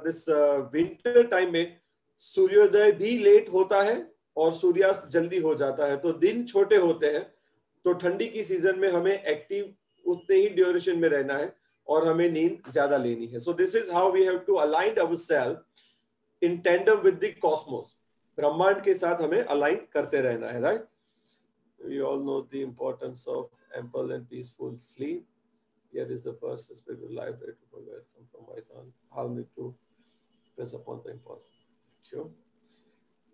दिस विंटर टाइम में सूर्योदय भी लेट होता है और सूर्यास्त जल्दी हो जाता है. तो दिन छोटे होते हैं, तो ठंडी की सीजन में हमें एक्टिव उतने ही ड्यूरेशन में रहना है और हमें नींद ज्यादा लेनी है. So this is how we have to align ourselves in tandem with the cosmos. ब्रह्मांड के साथ हमें अलाइन करते रहना है, right? We all know the importance of ample and peaceful sleep. Here is the first spiritual life that you forget from my son. How need to press upon the impulse. Sure.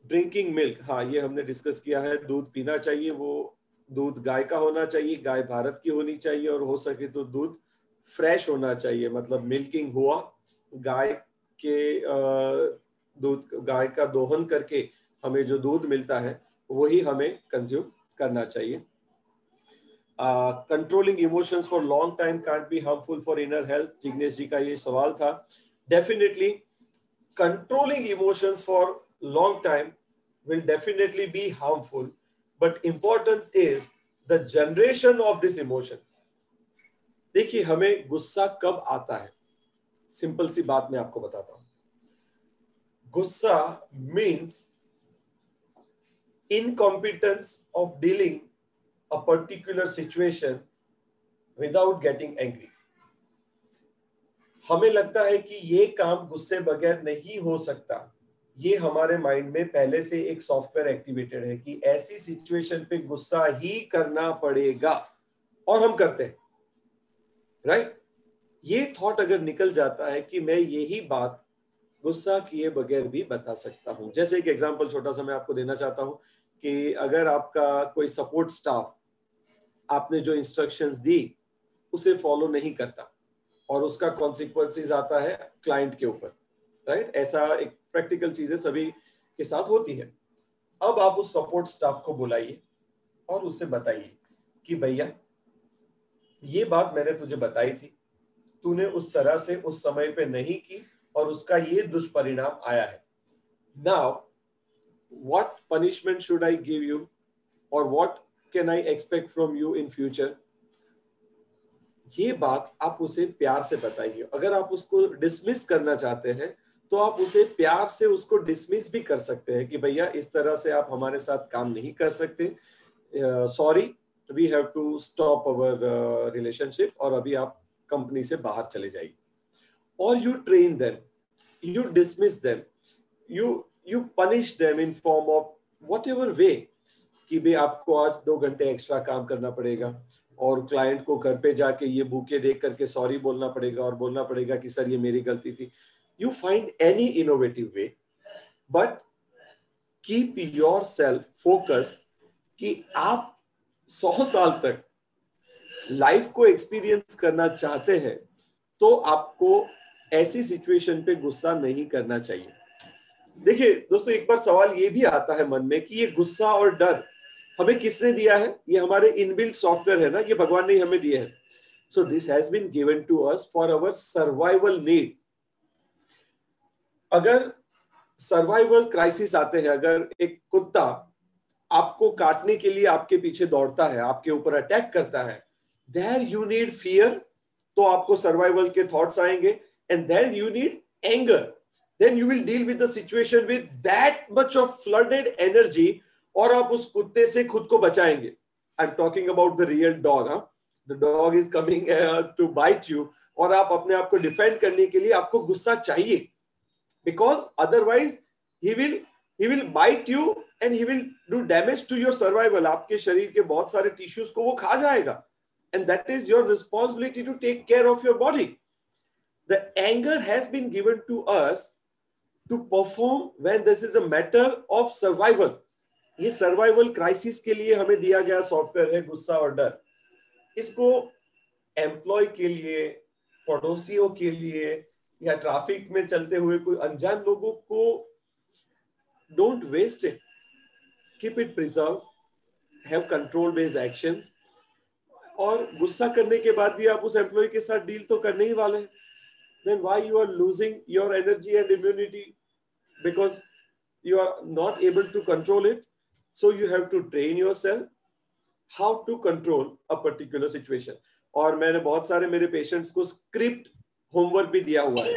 Drinking milk, हाँ, ये हमने discuss किया है. दूध पीना चाहिए, वो दूध गाय का होना चाहिए, गाय भारत की होनी चाहिए, और हो सके तो दूध फ्रेश होना चाहिए. मतलब मिल्किंग हुआ, गाय के दूध, गाय का दोहन करके हमें जो दूध मिलता है वही हमें कंज्यूम करना चाहिए. Controlling emotions for long time can't be harmful for inner health. Jignesh ji का ये सवाल था. Definitely controlling emotions for long time will definitely be harmful, but important is the generation of this emotion. देखिए, हमें गुस्सा कब आता है? सिंपल सी बात मैं आपको बताता हूं. गुस्सा means incompetence of dealing a particular situation without getting angry. हमें लगता है कि ये काम गुस्से बगैर नहीं हो सकता. ये हमारे माइंड में पहले से एक सॉफ्टवेयर एक्टिवेटेड है कि ऐसी सिचुएशन पे गुस्सा ही करना पड़ेगा और हम करते हैं, राइट? ये थॉट अगर निकल जाता है कि मैं यही बात गुस्सा किए बगैर भी बता सकता हूं. जैसे एक एग्जांपल छोटा सा मैं आपको देना चाहता हूं कि अगर आपका कोई सपोर्ट स्टाफ आपने जो इंस्ट्रक्शंस दी उसे फॉलो नहीं करता और उसका कॉन्सिक्वेंसेस आता है क्लाइंट के ऊपर, राइट? ऐसा एक प्रैक्टिकल चीजें सभी के साथ होती है. अब आप उस सपोर्ट स्टाफ को बुलाइए और उससे बताइए कि भैया ये बात मैंने तुझे बताई थी, तूने उस तरह से उस समय पे नहीं की और उसका ये दुष्परिणाम आया है. Now what punishment should I give you और what can I expect from you in future. ये बात आप उसे प्यार से बताइए. अगर आप उसको डिसमिस करना चाहते हैं तो आप उसे प्यार से उसको डिसमिस भी कर सकते हैं कि भैया इस तरह से आप हमारे साथ काम नहीं कर सकते, sorry, we have to stop our relationship और अभी आप कंपनी से बाहर चले जाइए. और you train them, you dismiss them, you punish them in form of whatever way कि भाई आपको आज 2 घंटे एक्स्ट्रा काम करना पड़ेगा और क्लाइंट को घर पे जाके ये भूखे देख करके सॉरी बोलना पड़ेगा और बोलना पड़ेगा कि सर ये मेरी गलती थी. You find any innovative way, but keep yourself focused कि आप 100 साल तक लाइफ को एक्सपीरियंस करना चाहते हैं तो आपको ऐसी सिचुएशन पे गुस्सा नहीं करना चाहिए. देखिए दोस्तों, एक बार सवाल ये भी आता है मन में कि ये गुस्सा और डर हमें किसने दिया है? ये हमारे इनबिल्ट सॉफ्टवेयर है ना, ये भगवान ने हमें दिए हैं. So this has been given to us for our survival need. अगर सर्वाइवल क्राइसिस आते हैं, अगर एक कुत्ता आपको काटने के लिए आपके पीछे दौड़ता है, आपके ऊपर अटैक करता है, देयर यू नीड फियर, तो आपको सर्वाइवल के थॉट्स आएंगे. And then you need anger. Then you will deal with the situation with that much of flooded energy और आप उस कुत्ते से खुद को बचाएंगे. I'm talking about the real dog. The dog is coming to bite you और आप अपने आप को डिफेंड करने के लिए आपको गुस्सा चाहिए. Because otherwise he will bite you and he will do damage to your survival. आपके शरीर के बहुत सारे टिश्यूज को वो खा जाएगा. And that is your responsibility to take care of your body. The anger has been given to us to perform when this is a matter of survival. ये सर्वाइवल क्राइसिस के लिए हमें दिया गया सॉफ्टवेयर है गुस्सा और डर. इसको एम्प्लॉय के लिए, पड़ोसियों के लिए या ट्रैफिक में चलते हुए कोई अनजान लोगों को don't waste it, keep it preserve, have control based actions. और गुस्सा करने के बाद भी आप उस एम्प्लॉय के साथ डील तो करने ही वाले हैं. Then why you are losing your energy and immunity? Because you are not able to control it. So you have to train yourself how to control a particular situation. और मैंने बहुत सारे मेरे पेशेंट्स को स्क्रिप्ट होमवर्क भी दिया हुआ है.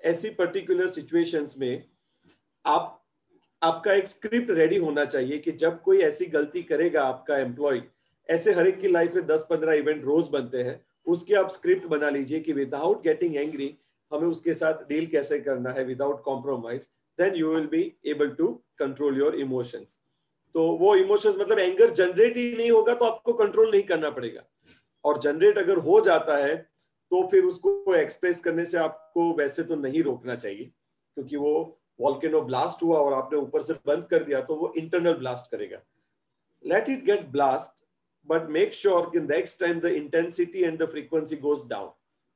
ऐसी पर्टिकुलर सिचुएशंस में आपका एक स्क्रिप्ट रेडी होना चाहिए कि जब कोई ऐसी गलती करेगा आपका एम्प्लॉय, ऐसे हर एक की लाइफ में 10-15 इवेंट रोज बनते हैं, उसके आप स्क्रिप्ट बना लीजिए कि विदाउट गेटिंग एंग्री हमें उसके साथ डील कैसे करना है without compromise. Then you will be able to control your emotions. तो वो इमोशंस मतलब एंगर जनरेट ही नहीं होगा तो आपको कंट्रोल नहीं करना पड़ेगा. और जनरेट अगर हो जाता है तो फिर उसको एक्सप्रेस करने से आपको वैसे तो नहीं रोकना चाहिए, क्योंकि वो वॉल्केनो ब्लास्ट हुआ और आपने ऊपर से बंद कर दिया तो वो इंटरनल ब्लास्ट करेगा. Let it get blast, but make sure कि next time the intensity and the frequency goes down,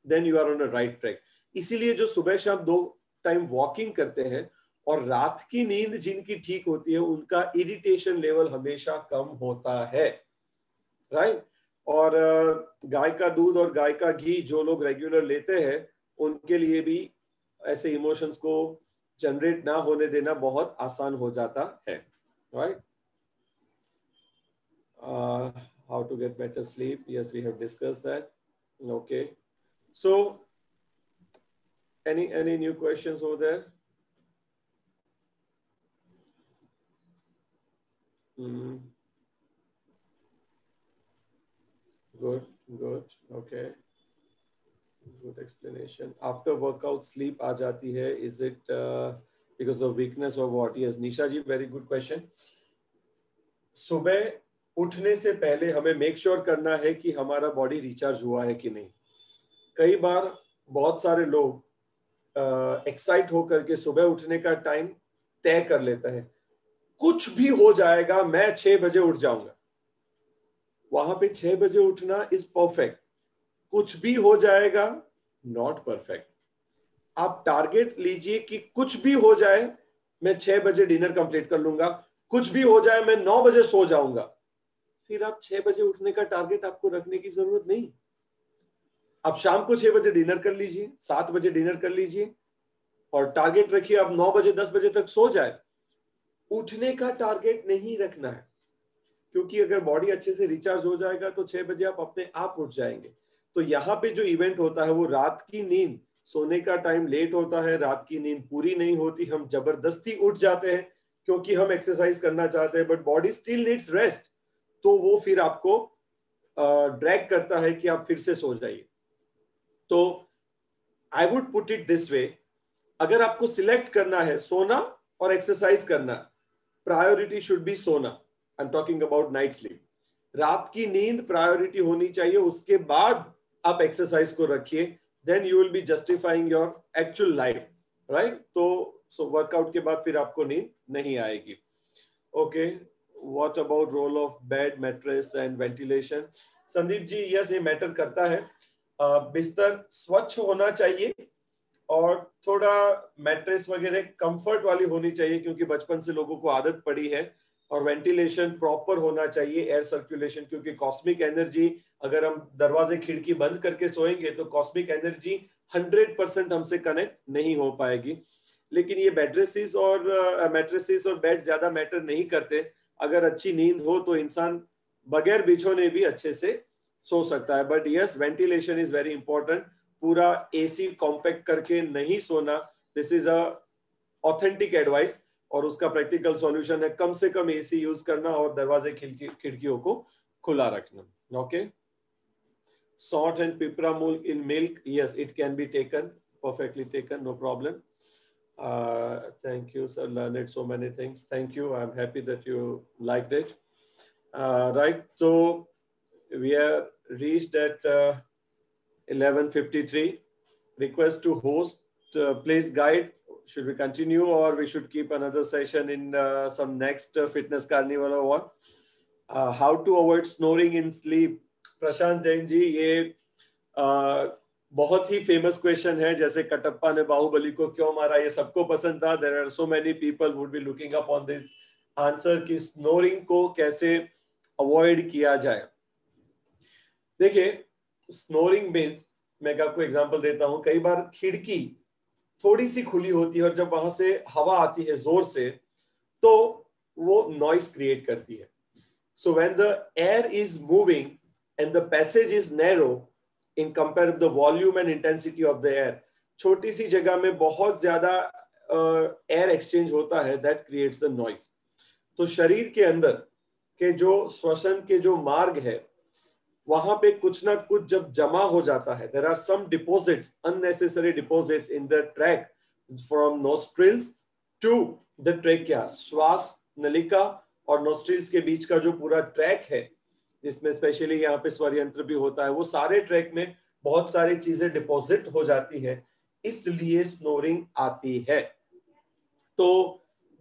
then you are on a right track. इसीलिए जो सुबह शाम 2 टाइम वॉकिंग करते हैं और रात की नींद जिनकी ठीक होती है उनका इरिटेशन लेवल हमेशा कम होता है, राइट? और गाय का दूध और गाय का घी जो लोग रेगुलर लेते हैं उनके लिए भी ऐसे इमोशंस को जनरेट ना होने देना बहुत आसान हो जाता है, right? How to get better sleep? Yes, we have discussed that. Okay. So, any new questions over there? Good. Okay. Good explanation. After workout sleep आ जाती है. Is it because of weakness or what? Yes, Nisha ji, very good question. सुबह उठने से पहले हमें make sure करना है कि हमारा बॉडी रिचार्ज हुआ है कि नहीं. कई बार बहुत सारे लोग एक्साइट होकर के सुबह उठने का टाइम तय कर लेता है. कुछ भी हो जाएगा, मैं 6 बजे उठ जाऊंगा. वहां पे 6 बजे उठना इज परफेक्ट. कुछ भी हो जाएगा, नॉट परफेक्ट. आप टारगेट लीजिए कि कुछ भी हो जाए मैं 6 बजे डिनर कंप्लीट कर लूंगा, कुछ भी हो जाए मैं 9 बजे सो जाऊंगा. फिर आप 6 बजे उठने का टारगेट आपको रखने की जरूरत नहीं. आप शाम को 6 बजे डिनर कर लीजिए, 7 बजे डिनर कर लीजिए और टारगेट रखिए आप 9 बजे 10 बजे तक सो जाए. उठने का टारगेट नहीं रखना है, क्योंकि अगर बॉडी अच्छे से रिचार्ज हो जाएगा तो 6 बजे आप अपने आप उठ जाएंगे. तो यहाँ पे जो इवेंट होता है वो रात की नींद, सोने का टाइम लेट होता है, रात की नींद पूरी नहीं होती, हम जबरदस्ती उठ जाते हैं क्योंकि हम एक्सरसाइज करना चाहते हैं, but body still needs rest. तो वो फिर आपको ड्रैग करता है कि आप फिर से सो जाइए. तो I would put it this way, अगर आपको सिलेक्ट करना है सोना और एक्सरसाइज करना, प्रायोरिटी शुड बी सोना. आई am talking about night sleep. रात की नींद प्रायोरिटी होनी चाहिए, उसके बाद आप एक्सरसाइज को रखिए. Then you will be justifying your actual life, right. तो वर्कआउट के बाद फिर आपको नींद नहीं आएगी. Okay, what about role of bed, mattress and ventilation? Sandeep ji, yes, ये मैटर करता है. बिस्तर स्वच्छ होना चाहिए और थोड़ा मैट्रेस वगैरह कंफर्ट वाली होनी चाहिए, क्योंकि बचपन से लोगों को आदत पड़ी है. और वेंटिलेशन प्रॉपर होना चाहिए, एयर सर्कुलेशन, क्योंकि कॉस्मिक एनर्जी, अगर हम दरवाजे खिड़की बंद करके सोएंगे तो कॉस्मिक एनर्जी 100% हमसे कनेक्ट नहीं हो पाएगी. लेकिन ये बेडरेसेस और मैट्रेसेस और बेड ज्यादा मैटर नहीं करते. अगर अच्छी नींद हो तो इंसान बगैर बिछोने भी अच्छे से सो सकता है. But yes, ventilation is very important. पूरा एसी कॉम्पैक्ट करके नहीं सोना, this is a authentic advice. और उसका प्रैक्टिकल सॉल्यूशन है कम से कम एसी यूज करना और दरवाजे खिड़कियों को खुला रखना. Okay. Salt and pipramool in milk, yes, it can be taken, perfectly taken, no problem. Thank you, sir. Learned so many things. Thank you. I'm happy that you liked it. Right. So we are reached at 11:53. Request to host, please guide. Should we continue or we should keep another session in some next fitness carnival or what? How to avoid snoring in sleep? प्रशांत जैन जी, ये बहुत ही famous question है. जैसे कटप्पा ने बाहुबली को क्यों मारा, ये सबको पसंद था. There are so many people would be looking up on this answer कि स्नोरिंग को कैसे अवॉइड किया जाए. देखिए, स्नोरिंग मीन्स, मैं आपको एग्जांपल देता हूं. कई बार खिड़की थोड़ी सी खुली होती है और जब वहां से हवा आती है जोर से तो वो नॉइस क्रिएट करती है. So when the air is moving and the passage is narrow in compare with the volume and intensity of the air, छोटी सी जगह में बहुत ज्यादा एयर एक्सचेंज होता है, that creates the noise. तो शरीर के अंदर के जो श्वसन के जो मार्ग है वहां पे कुछ ना कुछ जब जमा हो जाता है, there are some deposits, unnecessary deposits in the tract from nostrils to the trachea. श्वास नलिका और nostrils के बीच का जो पूरा ट्रैक है, जिसमें स्पेशली यहाँ पे स्वर यंत्र भी होता है, वो सारे ट्रैक में बहुत सारी चीजें डिपॉजिट हो जाती है, इसलिए स्नोरिंग आती है. तो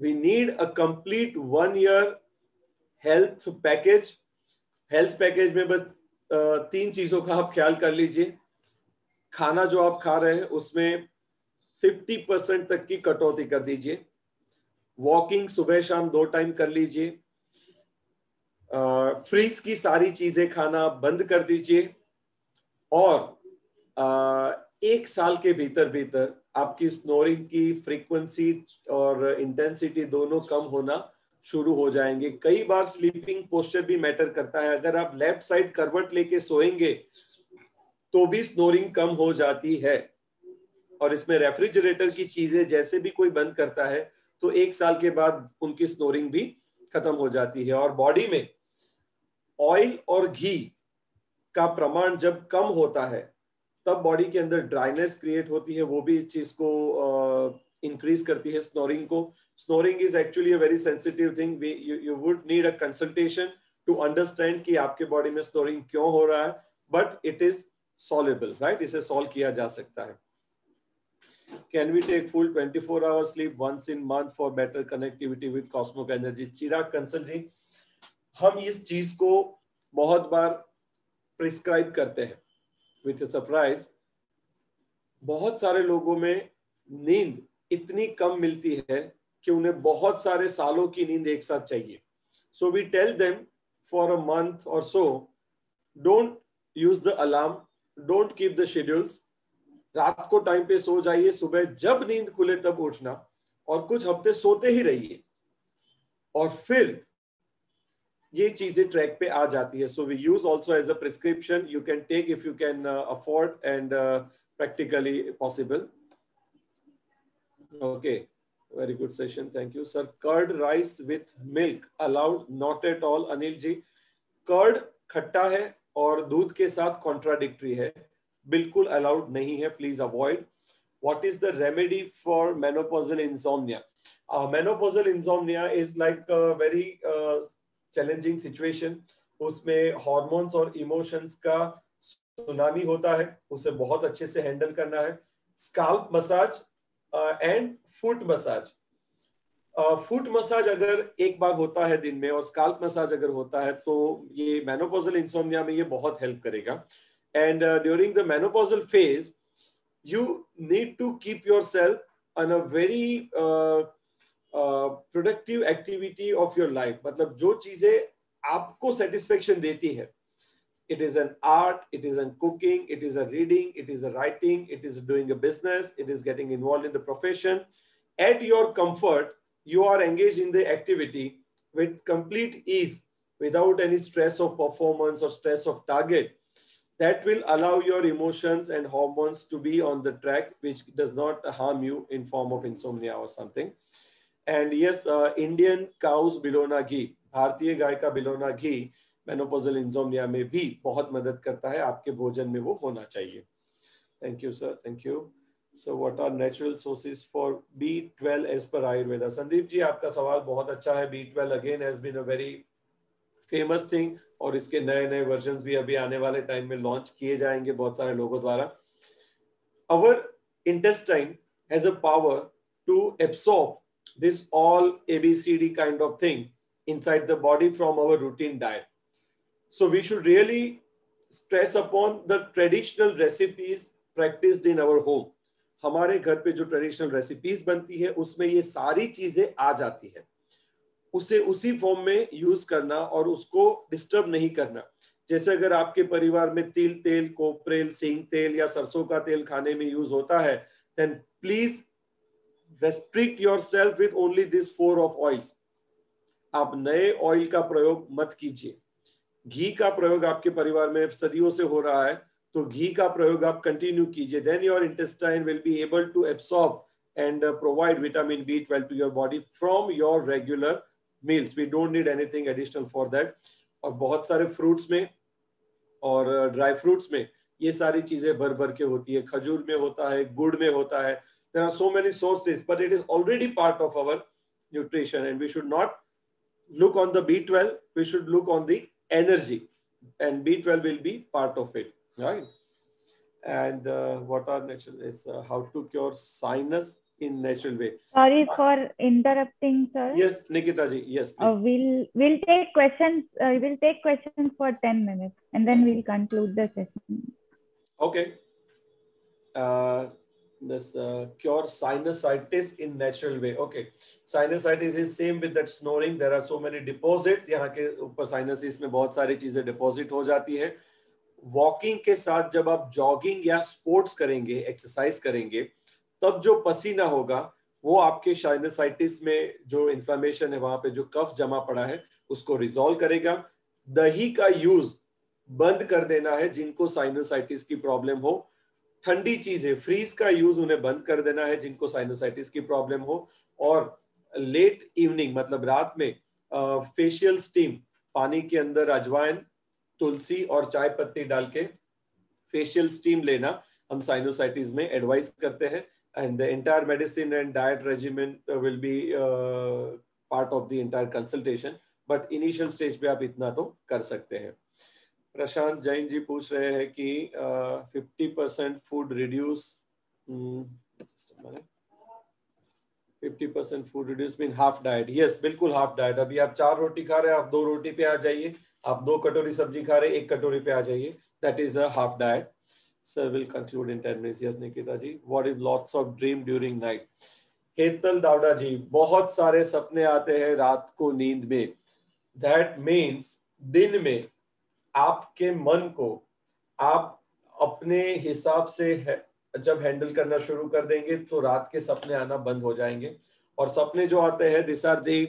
we need a complete 1 year health package. Health package में बस 3 चीजों का आप ख्याल कर लीजिए. खाना जो आप खा रहे हैं उसमें 50% तक की कटौती कर दीजिए. वॉकिंग सुबह शाम 2 टाइम कर लीजिए. फ्रीज की सारी चीजें खाना बंद कर दीजिए. और 1 साल के भीतर आपकी स्नोरिंग की फ्रीक्वेंसी और इंटेंसिटी दोनों कम होना शुरू हो जाएंगे. कई बार स्लीपिंग पोस्चर भी मैटर करता है. अगर आप लेफ्ट साइड करवट लेके सोएंगे तो भी स्नोरिंग कम हो जाती है. और इसमें रेफ्रिजरेटर की चीजें जैसे भी कोई बंद करता है तो 1 साल के बाद उनकी स्नोरिंग भी खत्म हो जाती है। और बॉडी में ऑयल और घी का प्रमाण जब कम होता है तब बॉडी के अंदर ड्राइनेस क्रिएट होती है, वो भी इस चीज को इंक्रीज करती है, स्नोरिंग को। Snoring is actually a very sensitive thing, you would need a consultation to understand कि आपके बॉडी में स्नोरिंग क्यों हो रहा है, but it is soluble, right, इसे सॉल्व किया जा सकता है। Can we take full 24 hour sleep once in month for better connectivity with cosmic energy? चिराग कंसल जी, हम इस चीज को बहुत बार प्रिस्क्राइब करते हैं विथ सरप्राइज। बहुत सारे लोगों में नींद इतनी कम मिलती है कि उन्हें बहुत सारे सालों की नींद एक साथ चाहिए। So we tell them for a month और so, don't use the alarm, don't keep the schedules, रात को टाइम पे सो जाइए, सुबह जब नींद खुले तब उठना, और कुछ हफ्ते सोते ही रहिए और फिर ये चीजें ट्रैक पे आ जाती है। So we use also as a prescription, you can take if you can afford and practically possible. Okay, very good session, thank you sir. Curd rice with milk allowed? Not at all Anil ji, curd खट्टा है और दूध के साथ contradictory है, बिल्कुल allowed नहीं है, please avoid. What is the remedy for menopausal insomnia? Menopausal insomnia is like a very challenging situation. उसमें हॉर्मोन्स और इमोशंस का सुनामी होता है, उसे बहुत अच्छे से हैंडल करना है। Scalp massage and foot massage. Foot massage अगर एक बार होता है दिन में और स्काल्प मसाज अगर होता है तो ये मेनोपॉजल इंसोम्निया में ये बहुत हेल्प करेगा। And during the menopausal phase you need to keep yourself on a very productive activity of your life. मतलब जो चीजें आपको satisfaction देती है, it is an art, it is an cooking, it is a reading, it is a writing, it is doing a business, it is getting involved in the profession. At your comfort, you are engaged in the activity with complete ease, without any stress of performance or stress of target. That will allow your emotions and hormones to be on the track, which does not harm you in form of insomnia or something. And yes, Indian cows बिलोना घी, भारतीय गाय का बिलोना घी menopausal insomnia में भी बहुत मदद करता है, आपके भोजन में वो होना चाहिए। Thank you sir, thank you. So what are natural sources for B12 as per Ayurveda? Sandeep ji, आपका सवाल बहुत अच्छा है। B12 again has been a very famous thing, और इसके नए नए वर्जन्स भी अभी आने वाले टाइम में लॉन्च किए जाएंगे बहुत सारे लोगों द्वारा। Our intestine has a power to absorb this all ABCD kind of thing inside the body from our routine diet. So we should really stress upon the traditional recipes practiced in our home. हमारे घर पे जो traditional recipes बनती है उसमें ये सारी चीजें आ जाती है, उसे उसी फॉर्म में यूज करना और उसको डिस्टर्ब नहीं करना। जैसे अगर आपके परिवार में तिल तेल, कोपरेल, सिंग तेल या सरसों का तेल खाने में यूज होता है, then please restrict yourself with only these 4 of oils. आप नए ऑयल का प्रयोग मत कीजिए। घी का प्रयोग आपके परिवार में सदियों से हो रहा है, तो घी का प्रयोग आप कंटिन्यू कीजिए। Then your intestine will be able to absorb and provide vitamin B12 to your body from your regular meals. We don't need anything additional for that. और बहुत सारे फ्रूट्स में और ड्राई फ्रूट्स में ये सारी चीजें भर भर के होती है। खजूर में होता है, गुड़ में होता है। There are so many sources, but it is already part of our nutrition, and we should not look on the B12. We should look on the energy, and B12 will be part of it, right? And what are natural is how to cure sinus in natural way. Sorry for interrupting, sir. Yes, Nikita ji. Yes, please. We'll take questions. We'll take questions for 10 minutes, and then we'll conclude the session. Okay. This cure sinusitis in natural way. Okay. Sinusitis is same with that snoring. There are so many deposits. यहाँ के ऊपर sinuses में बहुत सारी चीजें deposit हो जाती है। वॉकिंग के साथ जब आप जॉगिंग या स्पोर्ट्स करेंगे, एक्सरसाइज करेंगे, तब जो पसीना होगा वो आपके साइनसाइटिस में जो इन्फ्लेमेशन है, वहां पे जो कफ जमा पड़ा है, उसको रिजॉल्व करेगा। दही का यूज बंद कर देना है जिनको साइनोसाइटिस की प्रॉब्लम हो। ठंडी चीजें, फ्रीज का यूज उन्हें बंद कर देना है जिनको साइनोसाइटिस की प्रॉब्लम हो। और लेट इवनिंग मतलब रात में फेशियल स्टीम, पानी के अंदर अजवाइन, तुलसी और चाय पत्ती डाल के फेशियल स्टीम लेना हम साइनोसाइटिस में एडवाइस करते हैं. And the entire medicine and diet regimen will be part of the entire consultation, but initial stage पे आप इतना तो कर सकते हैं. प्रशांत जैन जी पूछ रहे हैं कि 50% food reduce, 50% food reduce mean half diet. Yes, बिल्कुल हाफ डाइट. अभी आप 4 रोटी खा रहे हैं, आप 2 रोटी पे आ जाइए. आप 2 कटोरी सब्जी खा रहे हैं, 1 कटोरी पे आ जाइए. That is a half diet. Sir will conclude in 10 minutes. Yes, Nikita ji. What if lots of dream during night? Hetal Dawda ji, बहुत सारे सपने आते हैं रात को नींद में. That means दिन में आपके मन को आप अपने हिसाब से जब हैंडल करना शुरू कर देंगे तो रात के सपने आना बंद हो जाएंगे. और सपने जो आते हैं, this are the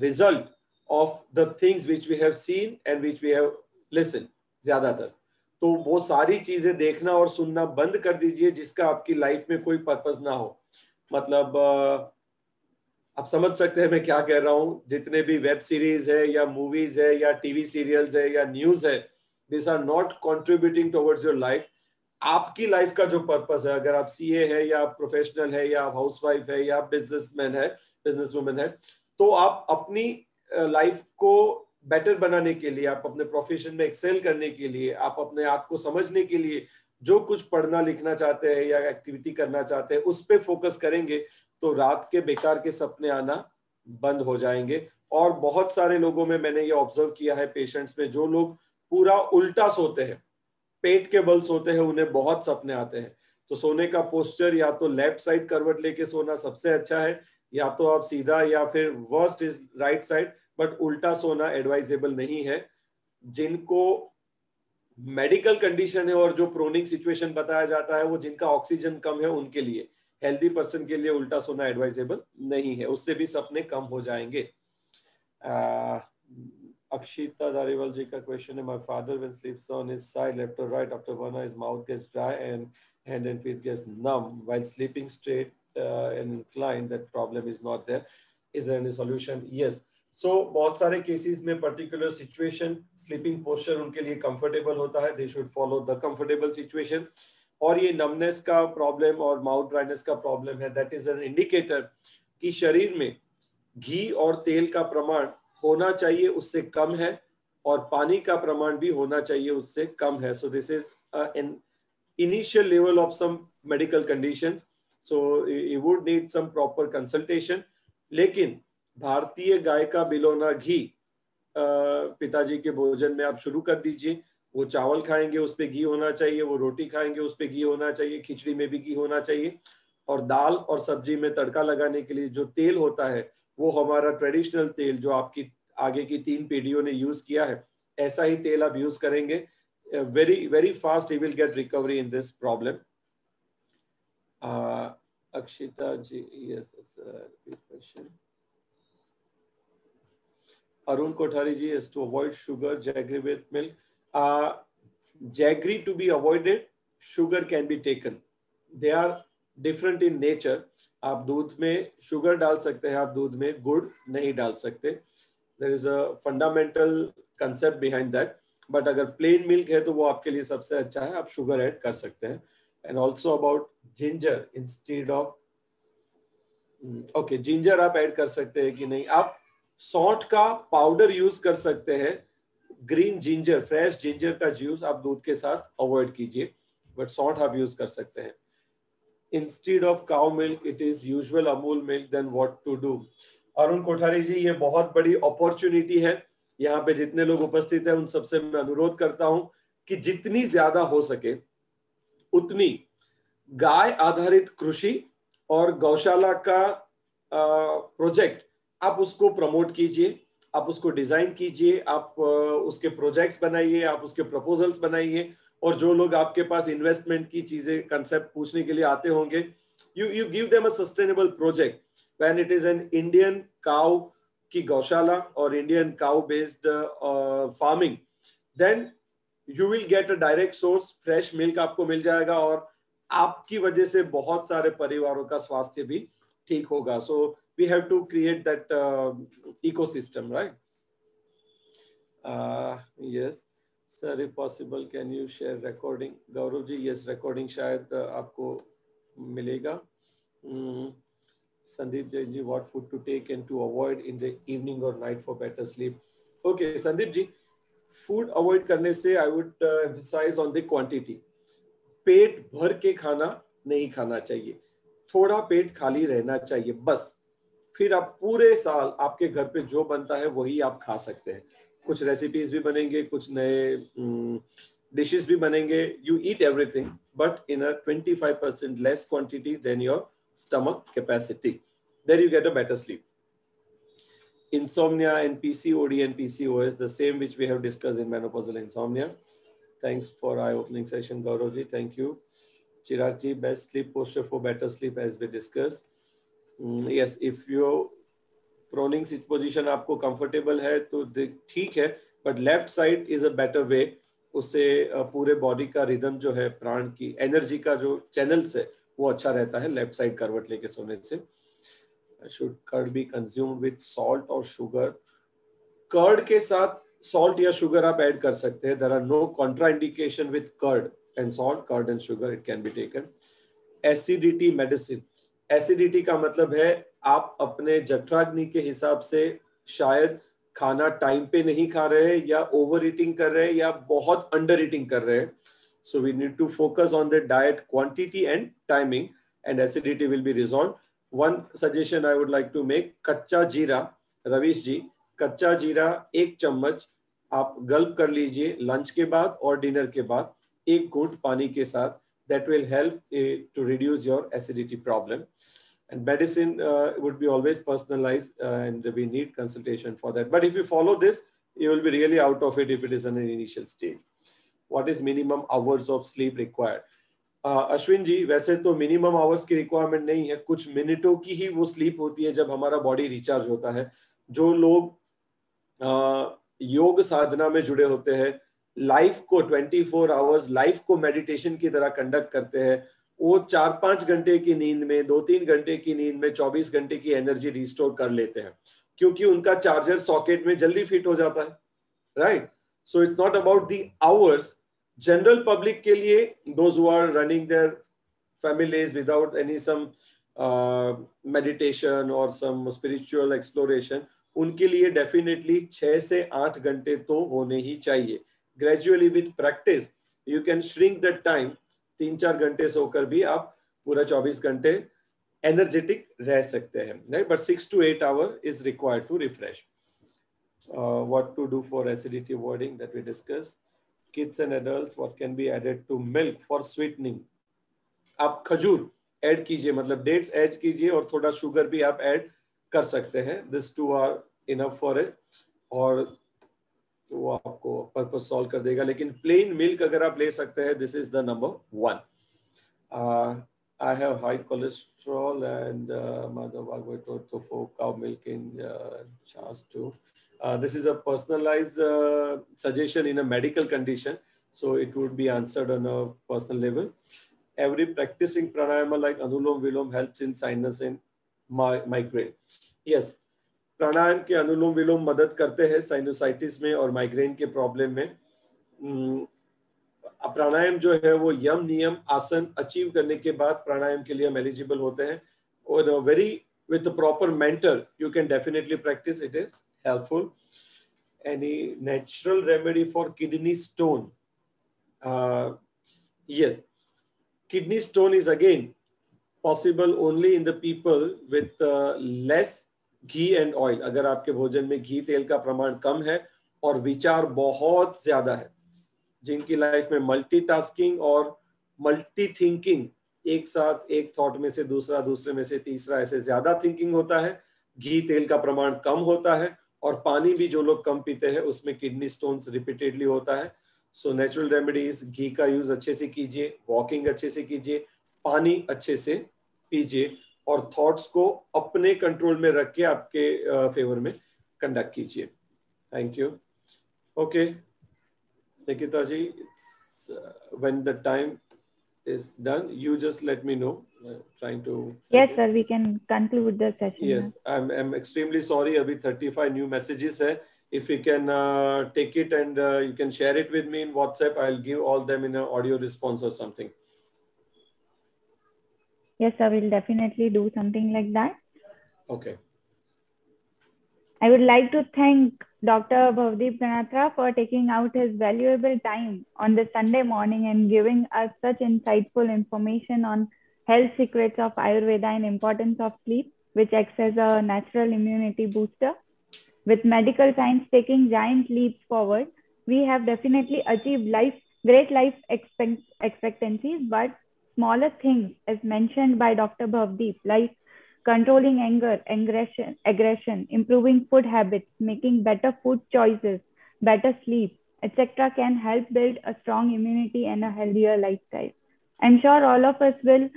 result of the things which we have seen and which we have listen. ज्यादातर तो वो सारी चीजें देखना और सुनना बंद कर दीजिए जिसका आपकी लाइफ में कोई पर्पस ना हो. मतलब आप समझ सकते हैं मैं क्या कह रहा हूं. जितने भी वेब सीरीज है या मूवीज है या टीवी सीरियल्स है या न्यूज है, this are not contributing towards your life. आपकी लाइफ का जो पर्पस है, अगर आप सीए है या आप प्रोफेशनल है या आप हाउसवाइफ है या आप बिजनेसमैन है, बिजनेसवुमन है, तो आप अपनी लाइफ को बेटर बनाने के लिए, आप अपने प्रोफेशन में एक्सेल करने के लिए, आप अपने आप को समझने के लिए जो कुछ पढ़ना लिखना चाहते हैं या एक्टिविटी करना चाहते हैं उस पे फोकस करेंगे तो रात के बेकार के सपने आना बंद हो जाएंगे. और बहुत सारे लोगों में मैंने ये ऑब्जर्व किया है, पेशेंट्स में, जो लोग पूरा उल्टा सोते हैं, पेट के बल सोते हैं, उन्हें बहुत सपने आते हैं. तो सोने का पोस्चर या तो लेफ्ट साइड करवट लेके सोना सबसे अच्छा है, या तो आप सीधा, या फिर worst is right side, but उल्टा सोना एडवाइजेबल नहीं है. जिनको मेडिकल कंडीशन है और जो प्रोनिंग सिचुएशन बताया जाता है वो जिनका ऑक्सीजन कम है उनके लिए, हेल्दी पर्सन के लिए उल्टा सोना एडवाइजेबल नहीं है, उससे भी सपने कम हो जाएंगे. अक्षिता दारीवाल जी का क्वेश्चन है, my father when sleeps on his side left और right after one I his mouth gets dry and hand and feet gets numb while sleeping straight and inclined. That problem is not there. Is there any solution? Yes. So बहुत सारे cases में particular situation, sleeping posture उनके लिए comfortable होता है. They should follow the comfortable situation. और ये numbness का प्रॉब्लम और माउथ ड्राइनेस का प्रॉब्लम है, दैट इज एन इंडिकेटर कि शरीर में घी और तेल का प्रमाण होना चाहिए उससे कम है, और पानी का प्रमाण भी होना चाहिए उससे कम है. So this is N initial level of some medical conditions, so you would need some proper consultation. लेकिन भारतीय गाय का बिलोना घी पिताजी के भोजन में आप शुरू कर दीजिए. वो चावल खाएंगे उस पे घी होना चाहिए, वो रोटी खाएंगे उस पे घी होना चाहिए, खिचड़ी में भी घी होना चाहिए. और दाल और सब्जी में तड़का लगाने के लिए जो तेल होता है वो हमारा ट्रेडिशनल तेल जो आपकी आगे की 3 पीढ़ियों ने यूज किया है, ऐसा ही तेल आप यूज करेंगे. Very fast he will get recovery in this problem. Akshita ji, yes, that's a good question. Arun Kothari ji, is to avoid sugar, jaggery with milk. Jaggery to be avoided, sugar can be taken. They are different in nature. आप दूध में sugar डाल सकते हैं, आप दूध में गुड़ नहीं डाल सकते. There is a fundamental concept behind that. But अगर प्लेन मिल्क है तो वो आपके लिए सबसे अच्छा है, आप शुगर ऐड कर सकते हैं. And also about ginger instead of, okay, ginger आप ऐड कर सकते हैं कि नहीं. आप सौंठ का पाउडर यूज कर सकते हैं. ग्रीन जिंजर, फ्रेश जिंजर का जूस आप दूध के साथ अवॉइड कीजिए, बट सौंठ आप यूज कर सकते हैं. Instead of cow milk it is usual Amul milk, then what to do. Arun Kothari ji, ये बहुत बड़ी अपॉर्चुनिटी है. यहाँ पे जितने लोग उपस्थित हैं उन सबसे मैं अनुरोध करता हूं कि जितनी ज्यादा हो सके उतनी गाय आधारित कृषि और गौशाला का प्रोजेक्ट आप उसको प्रमोट कीजिए, आप उसको डिजाइन कीजिए, आप उसके प्रोजेक्ट्स बनाइए, आप उसके प्रपोजल्स बनाइए. और जो लोग आपके पास इन्वेस्टमेंट की चीजें कंसेप्ट पूछने के लिए आते होंगे, you give them a sustainable project when it is an Indian cow की गौशाला और Indian cow based farming, then you will get a direct source, fresh milk आपको मिल जाएगा और आपकी वजह से बहुत सारे परिवारों का स्वास्थ्य भी ठीक होगा. सो we have to create that ecosystem, right? Yes sir, if possible can you share recording? Gaurav ji, yes, recording शायद आपको मिलेगा. Sandeep Jain ji, what food to take and to avoid in the evening or night for better sleep? Okay, Sandeep ji, food avoid करने से I would emphasize on the quantity. पेट भर के खाना नहीं खाना चाहिए, थोड़ा पेट खाली रहना चाहिए बस. फिर आप पूरे साल आपके घर पे जो बनता है वही आप खा सकते हैं. कुछ रेसिपीज भी बनेंगे, कुछ नए डिशेस भी बनेंगे. You eat everything but in a 25% less quantity than your stomach capacity. There you get a better sleep. Insomnia and PCOD and PCOS, the same which we have discussed in menopausal insomnia. Thanks for eye-opening session, Gaurav ji. Thank you. Chirag ji, best sleep posture for better sleep as we discussed. Yes, if your proning sit position आपको comfortable है तो ठीक है, but left side is a better way. उससे पूरे body का rhythm जो है, प्राण की एनर्जी का जो चैनल्स है वो अच्छा रहता है लेफ्ट साइड करवट लेके सोने से. Should curd be consumed with salt और शुगर? कर्ड के साथ सॉल्ट या शुगर आप ऐड कर सकते हैं. There are no contraindication with curd and salt. Curd and sugar it can be taken. Acidity medicine. Acidity का मतलब है आप अपने जठराग्नि के हिसाब से शायद खाना टाइम पे नहीं खा रहे हैं, या ओवर ईटिंग कर रहे हैं, या बहुत अंडर ईटिंग कर रहे हैं. So we need to focus on the diet quantity and timing, and acidity will be resolved. One suggestion I would like to make: कच्चा जीरा, रवीश जी, कच्चा जीरा 1 चम्मच आप गल्प कर लीजिए लंच के बाद और डिनर के बाद 1 घूंट पानी के साथ. That will help to reduce your acidity problem. And medicine would be always personalized, and we need consultation for that. But if you follow this, you will be really out of it if it is in an initial stage. What is minimum hours of sleep required? Ashwin जी, वैसे तो minimum hours की requirement नहीं है, कुछ मिनटों की ही वो sleep होती है जब हमारा बॉडी रिचार्ज होता है. जो लोग योग साधना में जुड़े होते हैं, लाइफ को 24 आवर्स लाइफ को मेडिटेशन की तरह कंडक्ट करते हैं, वो 4-5 घंटे की नींद में, 2-3 घंटे की नींद में 24 घंटे की एनर्जी रिस्टोर कर लेते हैं, क्योंकि उनका चार्जर सॉकेट में जल्दी फिट हो जाता है, right? So it's not about the hours. General public के लिए, those who are running their families without any some meditation or some spiritual exploration, उनके लिए डेफिनेटली 6 से 8 घंटे तो होने ही चाहिए. Gradually with practice you can shrink that time. 3-4 घंटे सोकर भी आप पूरा 24 घंटे एनर्जेटिक रह सकते हैं, right? But 6 to 8 hours is required to refresh. What to do for acidity avoiding, that we discussed. Kids and adults, what can be added to milk for sweetening? आप खजूर ऐड कीजिए, मतलब डेट्स ऐड कीजिए, और थोड़ा sugar भी आप add कर सकते हैं. This 2 are enough for it, और वो आपको पर्पस सॉल्व कर देगा. लेकिन प्लेन मिल्क अगर आप ले सकते हैं, this is the number 1. I have high cholesterol and mother Bhagavad for cow milk in chas too. This is a personalized suggestion in a medical condition, so it would be answered on a personal level. Every practicing pranayama like Anulom Vilom helps in sinus and migraine. Yes, प्राणायाम के अनुलोम विलोम मदद करते हैं sinusitis में और migraine के problem में. प्राणायाम जो है वो यम नियम आसन अचीव करने के बाद प्राणायाम के लिए हम एलिजिबल होते हैं, और very with proper mentor you can definitely practice. It is helpful. Any natural remedy for kidney stone? yes, kidney stone is again possible only in the people with less ghee and oil. अगर आपके भोजन में घी तेल का प्रमाण कम है और विचार बहुत ज्यादा है, जिनकी लाइफ में मल्टीटास्किंग और मल्टी थिंकिंग, एक साथ एक थॉट में से दूसरा, दूसरे में से तीसरा, ऐसे ज्यादा थिंकिंग होता है, घी तेल का प्रमाण कम होता है, और पानी भी जो लोग कम पीते हैं उसमें किडनी स्टोन्स रिपीटेडली होता है. सो नेचुरल रेमेडीज, घी का यूज अच्छे से कीजिए, वॉकिंग अच्छे से कीजिए, पानी अच्छे से पीजिए, और थॉट्स को अपने कंट्रोल में रख के आपके फेवर में कंडक्ट कीजिए. Thank you. Okay Nikita ji, when the time is done, you just let me know. Trying to. Yes, sir. We can conclude the session. Yes, I'm extremely sorry. Abhi 35 new messages hai. If you can take it and you can share it with me in WhatsApp, I'll give all them in an audio response or something. Yes, sir. We'll definitely do something like that. Okay. I would like to thank Dr. Bhavdeep Ganatra for taking out his valuable time on the Sunday morning and giving us such insightful information on health secrets of Ayurveda and importance of sleep, which acts as a natural immunity booster. With medical science taking giant leaps forward, we have definitely achieved great life expectancies, but smaller things, as mentioned by Dr. Bhavdeep, like controlling anger, aggression, improving food habits, making better food choices, better sleep, etc., can help build a strong immunity and a healthier lifestyle. I'm sure all of us will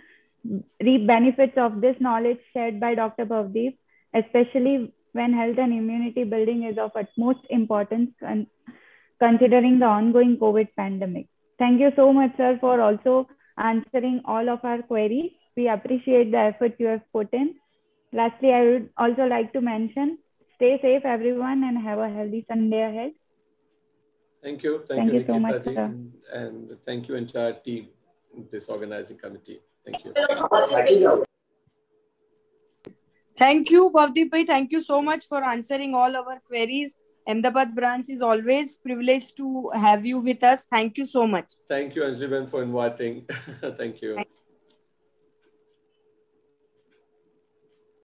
reap benefits of this knowledge shared by Dr. Bhavdeep, especially when health and immunity building is of utmost importance considering the ongoing COVID pandemic. Thank you so much, sir, for also answering all of our queries. We appreciate the effort you have put in. Lastly, I would also like to mention, stay safe, everyone, and have a healthy Sunday ahead. Thank you. Thank you so much, sir. And thank you, entire team, this organizing committee. Thank you. Thank you, Bhavdeep bhai. Thank you so much for answering all our queries. Ahmedabad branch is always privileged to have you with us. Thank you so much. Thank you, Anjali Ben, for inviting. Thank you.